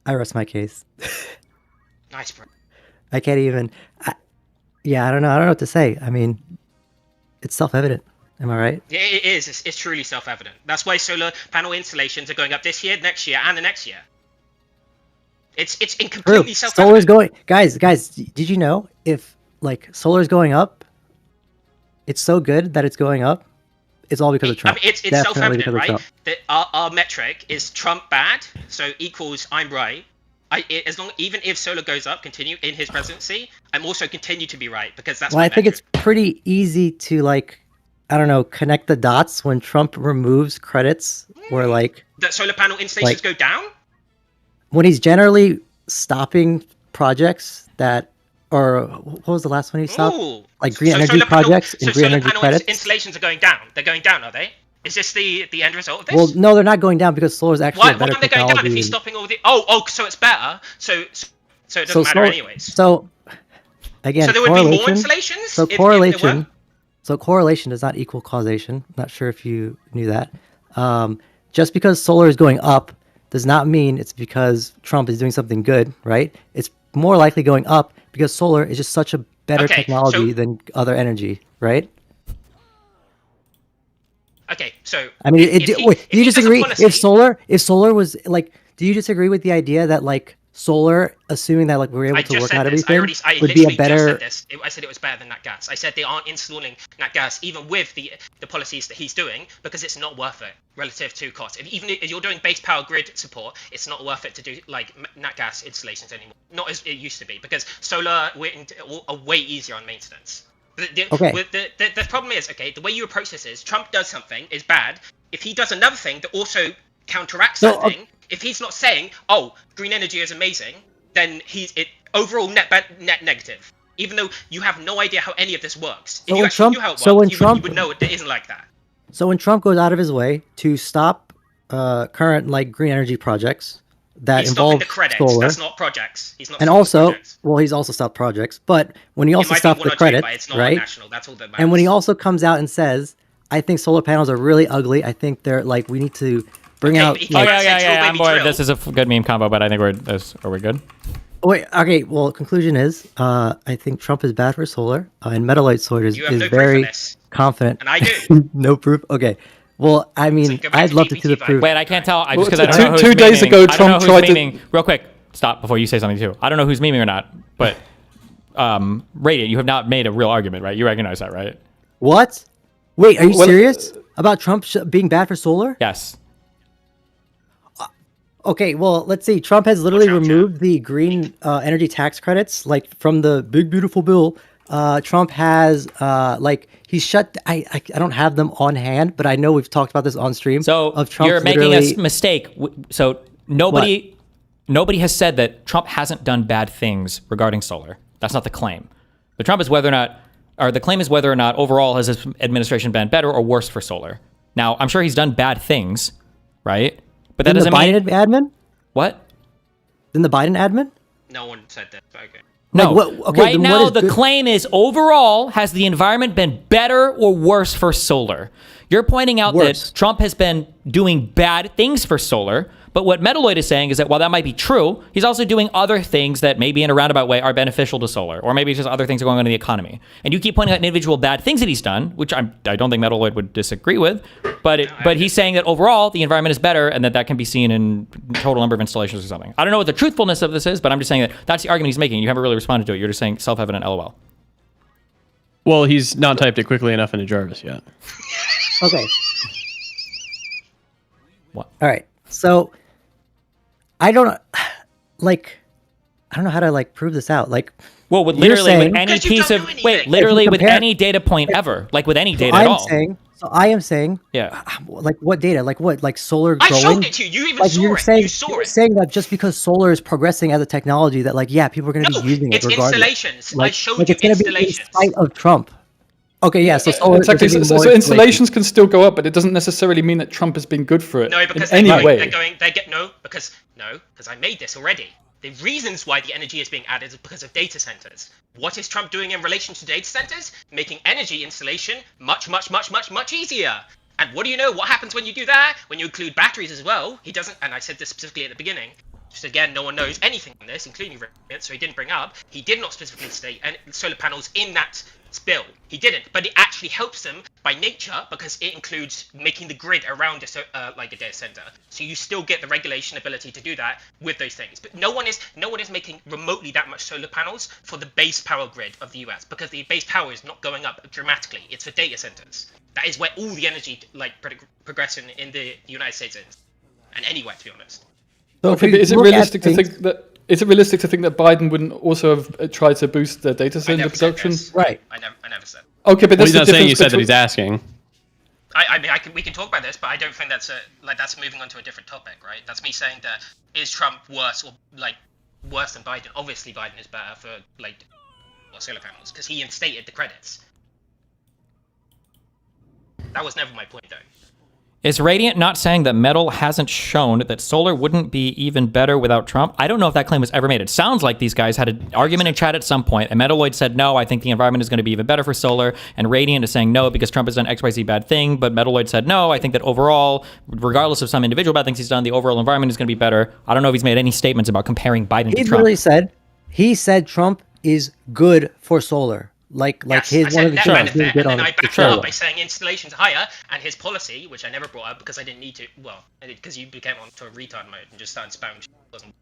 I rest my case. Nice, bro. I can't even... I don't know. I don't know what to say. I mean, it's self-evident. Am I right? Yeah, it is. It's truly self-evident. That's why solar panel installations are going up this year, next year, and the next year. It's completely self-evident. Solar's going... Guys, did you know if, like, solar's going up, it's so good that it's going up, it's all because of Trump. I mean, it's self-evident, right? That our metric is Trump bad, so equals I'm right. Even if solar goes up, continue in his presidency, I'm also continue to be right because that's. Well, I think it's pretty easy to I don't know, connect the dots when Trump removes credits, where that solar panel installations go down. When he's generally stopping projects or what was the last one he stopped? Ooh. Like green energy projects and green energy credits. Installations are going down. They're going down, are they? Is this the end result of this? Well, no, they're not going down because solar is actually a better why aren't they going down if he's stopping all the? Oh, so it's better. So it doesn't matter anyways. So again, so there would be more installations. So correlation. So correlation does not equal causation. Not sure if you knew that. Just because solar is going up does not mean it's because Trump is doing something good, right? It's more likely going up because solar is just such a better technology than other energy, right? Okay, so I mean, do you disagree? If solar was do you disagree with the idea that solar, assuming that we're able to work out everything, would be a better? I said it was better than nat gas. I said they aren't installing nat gas even with the policies that he's doing because it's not worth it relative to cost. Even if you're doing base power grid support, it's not worth it to do nat gas installations anymore. Not as it used to be because solar are way easier on maintenance. The problem is, the way you approach this is Trump does something is bad. If he does another thing that also counteracts that thing, if he's not saying, "Oh, green energy is amazing," then overall net negative. Even though you have no idea how any of this works. If you actually knew how it works, you would know it isn't like that. So when Trump goes out of his way to stop current like green energy projects that He's stopping involve the credits. solar. That's not projects. He's not. And stopping also, projects. well, he's also stopped projects. But when he It also might be stopped one the or two, credits, but it's not right? national. That's all that matters. And when he also comes out and says, "I think solar panels are really ugly. I think they're like we need to bring Okay, out." but he Like, came out and said, "Drill, I'm baby, bored. drill." This is a good meme combo, but I think are we good? wait, okay. Well, conclusion is, I think Trump is bad for solar, and Metalite Solar is You have no proof of very this. confident. And I do. No proof. Okay. Well, I mean, go back I'd to love to see the GPT-5. proof. Wait, I can't tell. Well, Just because I don't know who's two days memeing. ago, I don't know Trump who's tried to- memeing. Real quick, stop before you say something too. I don't know who's memeing or not, but Radiant, you have not made a real argument, right? You recognize that, right? What? Wait, are you Well, serious about Trump being bad for solar? Yes. Okay, well, let's see. Trump has literally Watch out, removed the green energy tax credits, like from the big beautiful bill. Trump has like he's shut. I don't have them on hand, but I know we've talked about this on stream. So of Trump you're making a literally- mistake. So nobody has said that Trump hasn't done bad things regarding solar. That's not the claim. The Trump is whether or not, or the claim is whether or not overall has his administration been better or worse for solar. Now, I'm sure he's done bad things, right? But that Didn't doesn't the mean Biden admin? what? Didn't the Biden admin? No one said that. Okay. No. Like, what- okay, right then what now, is the good- claim is overall, has the environment been better or worse for solar? You're pointing out Worse. that Trump has been doing bad things for solar, but what Metaloid is saying is that while that might be true, he's also doing other things that maybe in a roundabout way are beneficial to solar, or maybe just other things are going on in the economy. And you keep pointing out individual bad things that he's done, which I don't think Metaloid would disagree with, but he's saying that overall the environment is better and that can be seen in total number of installations or something. I don't know what the truthfulness of this is, but I'm just saying that that's the argument he's making. You haven't really responded to it. You're just saying self-evident LOL. Well, he's not typed it quickly enough into Jarvis yet. Okay. What? All right. So I don't know how to like prove this out. Like, Well, with You're literally saying- with any Because you piece don't of know anything. wait, literally If you with compare- any data point ever, like with any data at all. I am saying, Yeah. like what data? Like what? Like solar I growing? showed it to you. You even Like saw you're it. saying, You saw you're it. saying that just because solar is progressing as a technology, that like yeah, people are going to No, be using it it's regardless. installations. I Like, showed like you it's going to be in installations. spite of Trump. Okay, yeah. So solar Exactly. there's So, gonna be so more installations can still go up, but it doesn't necessarily mean that Trump has been good for it No, because in any way. because I made this already. The reasons why the energy is being added is because of data centers. What is Trump doing in relation to data centers? Making energy installation much easier. And what do you know? What happens when you do that? When you include batteries as well, he doesn't. And I said this specifically at the beginning. Just again, no one knows anything on this, including Radiant, so he didn't bring up. He did not specifically state solar panels in that bill. He didn't, but it actually helps them by nature because it includes making the grid around like a data center. So you still get the regulation ability to do that with those things. But no one is making remotely that much solar panels for the base power grid of the US because the base power is not going up dramatically. It's for data centers. That is where all the energy like progression in the United States is, and anywhere to be honest. So Okay, if but we is it look at realistic to things- think that? Is it realistic to think that Biden wouldn't also have tried to boost the data I center never said production? this. Right. I never said. Okay, but Well, that's he's the not saying you difference said that between- he's asking. I mean, we can talk about this, but I don't think that's that's moving on to a different topic, right? That's me saying that is Trump worse or worse than Biden? Obviously, Biden is better for solar panels because he instated the credits. That was never my point, though. Is Radiant not saying that Metal hasn't shown that solar wouldn't be even better without Trump? I don't know if that claim was ever made. It sounds like these guys had an argument in chat at some point, and Metaloid said, no, I think the environment is going to be even better for solar, and Radiant is saying no because Trump has done XYZ bad thing, but Metaloid said, no, I think that overall, regardless of some individual bad things he's done, the overall environment is going to be better. I don't know if he's made any statements about comparing Biden to He Trump. literally said, he said Trump is good for solar. Like Yes, his I one said of the net things benefit, being good and then on I backed it solar. up by saying installations higher, and his policy, which I never brought up because I didn't need to. Well, I did because you became onto a retard mode and just started spamming. Wasn't.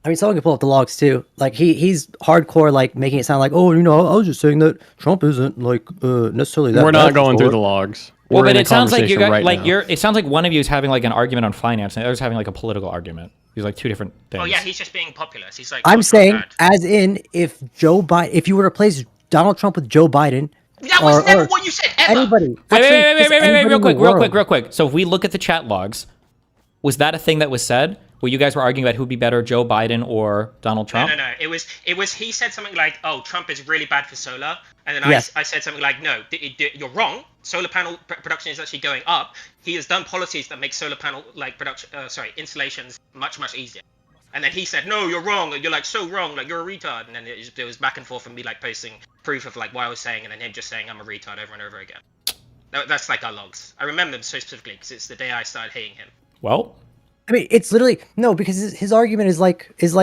I mean, someone can pull up the logs too. Like he's hardcore, like making it sound like, oh, I was just saying that Trump isn't like necessarily that. We're bad not for going through solar." the logs. Well, We're but in a it sounds like you conversation guys, right now. it sounds like one of you is having like an argument on finance, and the other's having like a political argument. These like two different things. Oh yeah, he's just being populist. He's like. I'm "Oh, saying, Trump's bad." as in, if you were to replace Donald Trump with Joe Biden, That was or- never or what you said ever. anybody. Wait, Actually, just wait, anybody real in the quick, world. real quick. So if we look at the chat logs, was that a thing that was said where you guys were arguing about who'd be better, Joe Biden or Donald Trump? No. It was. He said something like, "Oh, Trump is really bad for solar," and then Yes. I said something like, "No, you're wrong. solar panel production is actually going up, he has done policies that make solar panel installations much easier. And then he said, no, you're wrong. You're like so wrong. Like you're a retard. And then it was back and forth from me like posting proof of like what I was saying, and then him just saying I'm a retard over and over again. That's like our logs. I remember them so specifically because it's the day I started hating him. Well, I mean, it's literally no, because his argument is like his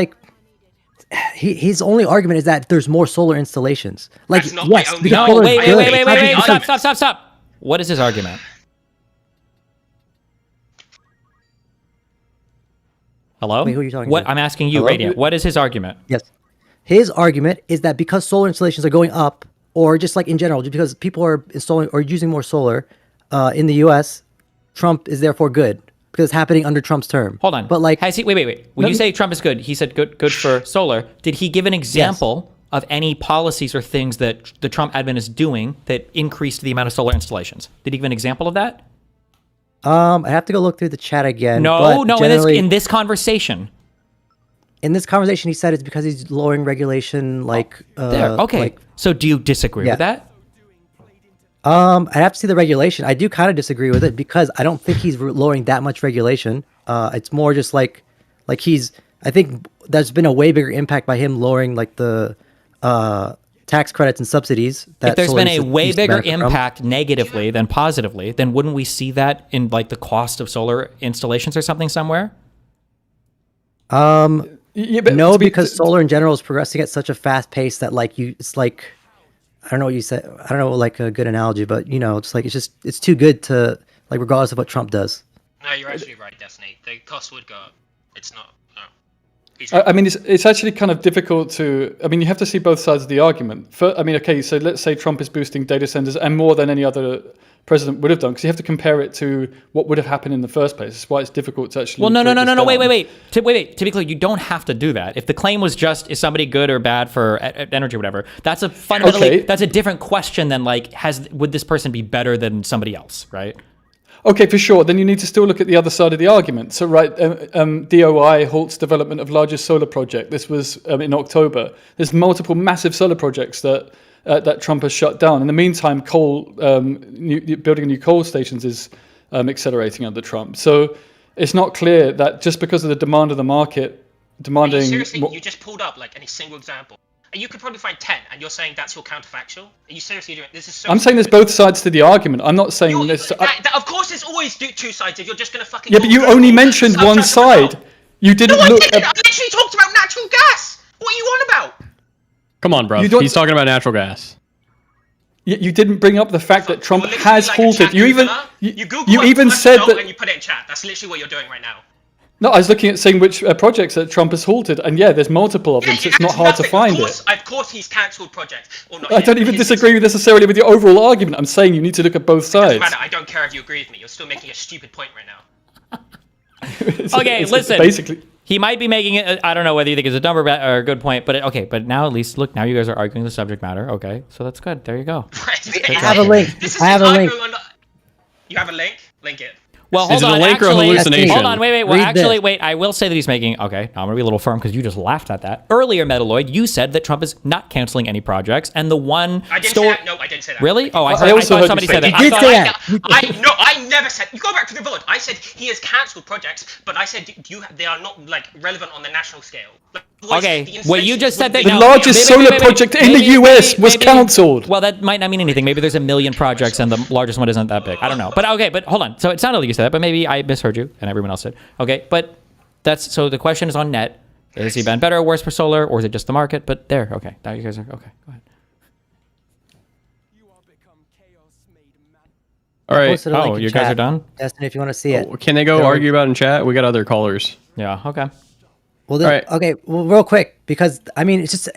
only argument is that there's more solar installations. Like That's not yes, my only because no, solar wait, is good. stop. What is his argument? Hello? Wait, who are you talking what to? I'm asking you, Hello? Radiant. What is his argument? Yes. His argument is that because solar installations are going up, or just like in general, just because people are installing or using more solar in the U.S., Trump is therefore good because it's happening under Trump's term. Hold on. But like, Has he, wait. When you say Trump is good, he said good for solar. Did he give an example of any policies or things that the Trump admin is doing that increased the amount of solar installations? Did he give an example of that? I have to go look through the chat again. No. but generally- In this conversation. In this conversation, he said it's because he's lowering regulation. Like There. Okay. like, So do you disagree with that? I'd have to see the regulation. I do kind of disagree with it because I don't think he's lowering that much regulation. It's more just like he's. I think there's been a way bigger impact by him lowering like the tax credits and subsidies. That If there's solar been a used to way bigger benefit from. impact negatively than positively, then wouldn't we see that in like the cost of solar installations or something somewhere? Yeah, but No, to be- because solar in general is progressing at such a fast pace that like it's like I don't know what you said. I don't know like a good analogy, but you know, it's like it's too good to like regardless of what Trump does. No, you're actually right, Destiny. The cost would go up. It's not. No. He's I mean, it's actually kind of difficult to. I mean, you have to see both sides of the argument. I mean, okay, so let's say Trump is boosting data centers and more than any other president would have done, because you have to compare it to what would have happened in the first place. That's why it's difficult to actually. Well, no. break this Wait. down. Wait. To be clear, you don't have to do that. If the claim was just is somebody good or bad for energy or whatever, that's a fundamentally Okay. that's a different question than like would this person be better than somebody else, right? Okay, for sure. Then you need to still look at the other side of the argument. So, right, DOI halts development of largest solar project. This was in October. There's multiple massive solar projects that Trump has shut down. In the meantime, building new coal stations is accelerating under Trump. So it's not clear that just because of the demand of the market demanding. seriously, more- you just pulled up like any single example. And you could probably find 10, and you're saying that's your counterfactual? Are you seriously doing this? Is so I'm saying there's stupid. both sides to the argument. I'm not saying You're- this. of course, there's always two sides if you're just going to fucking. Yeah, but you only mentioned one side. You didn't No, I look didn't. I at. literally talked about natural gas. What are you on about? Come on, bro. You don't- He's talking about natural gas. You didn't bring up the fact that Trump You're literally has like a halted. chat You even Googler. you, Google you what even must said know that. and you put it in chat. That's literally what you're doing right now. No, I was looking at saying which projects that Trump has halted, and yeah, there's multiple of them, so it's not hard to find it. Of course, he's cancelled projects or not. I don't even disagree necessarily with your overall argument. I'm saying you need to look at both Doesn't sides. matter. I don't care if you agree with me. You're still making a stupid point right now. Okay, listen. Basically, He might be making it. I don't know whether you think it's a dumb or a good point, but okay. But now at least look. Now you guys are arguing the subject matter. Okay, so that's good. There you go. I have a link. This is I have a link. arguing on- You have a link? Link it. Well, Is hold it a on. link or a Actually, hallucination? hold on. Wait. Well, Read actually, this. wait. I will say that he's making. Okay, now I'm gonna be a little firm because you just laughed at that earlier. Metaloid, you said that Trump is not canceling any projects, and the one I didn't say store. that. No, I didn't say that. Really? Oh, I also thought heard somebody you said say that. You I did thought- say that. I never said. You go back to the VOD. I said he has cancelled projects, but I said they are not like relevant on the national scale. Like, otherwise Okay, the well, you just said that. installations The now- largest maybe- solar project in the US was cancelled. Well, that might not mean anything. Maybe there's a million projects and the largest one isn't that big. I don't know. But okay, but hold on. So it sounded like you said that, but maybe I misheard you and everyone else did. Okay, but that's so the question is on net. Has he been better or worse for solar, or is it just the market? But there, okay. Now you guys are okay. Go ahead. All right. Posted a link Oh, in you guys chat. are done? Destiny, if you want to see it. Can they go argue about it in chat? We got other callers. Yeah. Okay. Well, then, All right. okay. Well, real quick, because I mean, it's just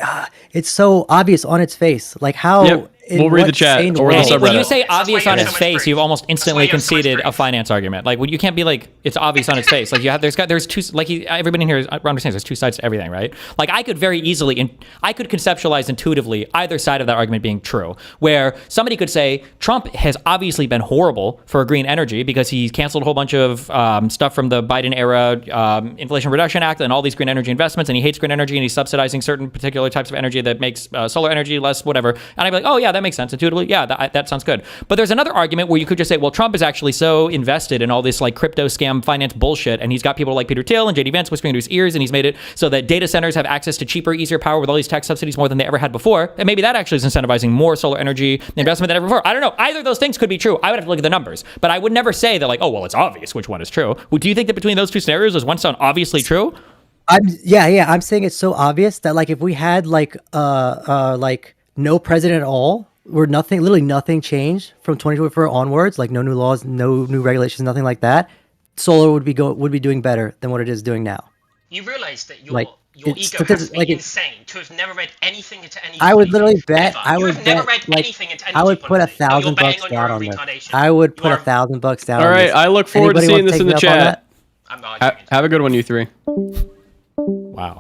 it's so obvious on its face. Like how. Yep, in we'll read what the chat sane or the world- Andy, when you subreddit. say That's obvious why on you its have so much face, proof. you've almost instantly That's why you have so much conceded a proof. finance argument. Like, you can't be like, it's obvious on its face. Like, there's two, like, everybody in here understands there's two sides to everything, right? Like, I could very easily, I could conceptualize intuitively either side of that argument being true, where somebody could say Trump has obviously been horrible for green energy because he's canceled a whole bunch of stuff from the Biden era Inflation Reduction Act and all these green energy investments, and he hates green energy and he's subsidizing certain particular types of energy that makes solar energy less whatever. And I'd be like, oh yeah, that makes sense. Intuitively, yeah, that sounds good. But there's another argument where you could just say, well, Trump is actually so invested in all this like crypto scam finance bullshit, and he's got people like Peter Thiel and JD Vance whispering into his ears, and he's made it so that data centers have access to cheaper, easier power with all these tax subsidies more than they ever had before. And maybe that actually is incentivizing more solar energy investment than ever before. I don't know. Either of those things could be true. I would have to look at the numbers, but I would never say that like, oh, well, it's obvious which one is true. Well, do you think that between those two scenarios, does one sound obviously true? I'm saying it's so obvious that like if we had like no president at all, where literally nothing changed from 2024 onwards, like no new laws, no new regulations, nothing like that, solar would be doing better than what it is doing now. You realize that your Like, ego it's has to be like insane to have never read anything into any. I would literally bet. Ever. I You would have never bet. read Like, anything into I would put policy. No, you're betting $1,000 on your down own on this. retardation. I would put You are- $1,000 down. All on right, this. I look forward to Anybody seeing wanna this in take the me up on chat. that? I'm not arguing. Have a good one, you three. Wow.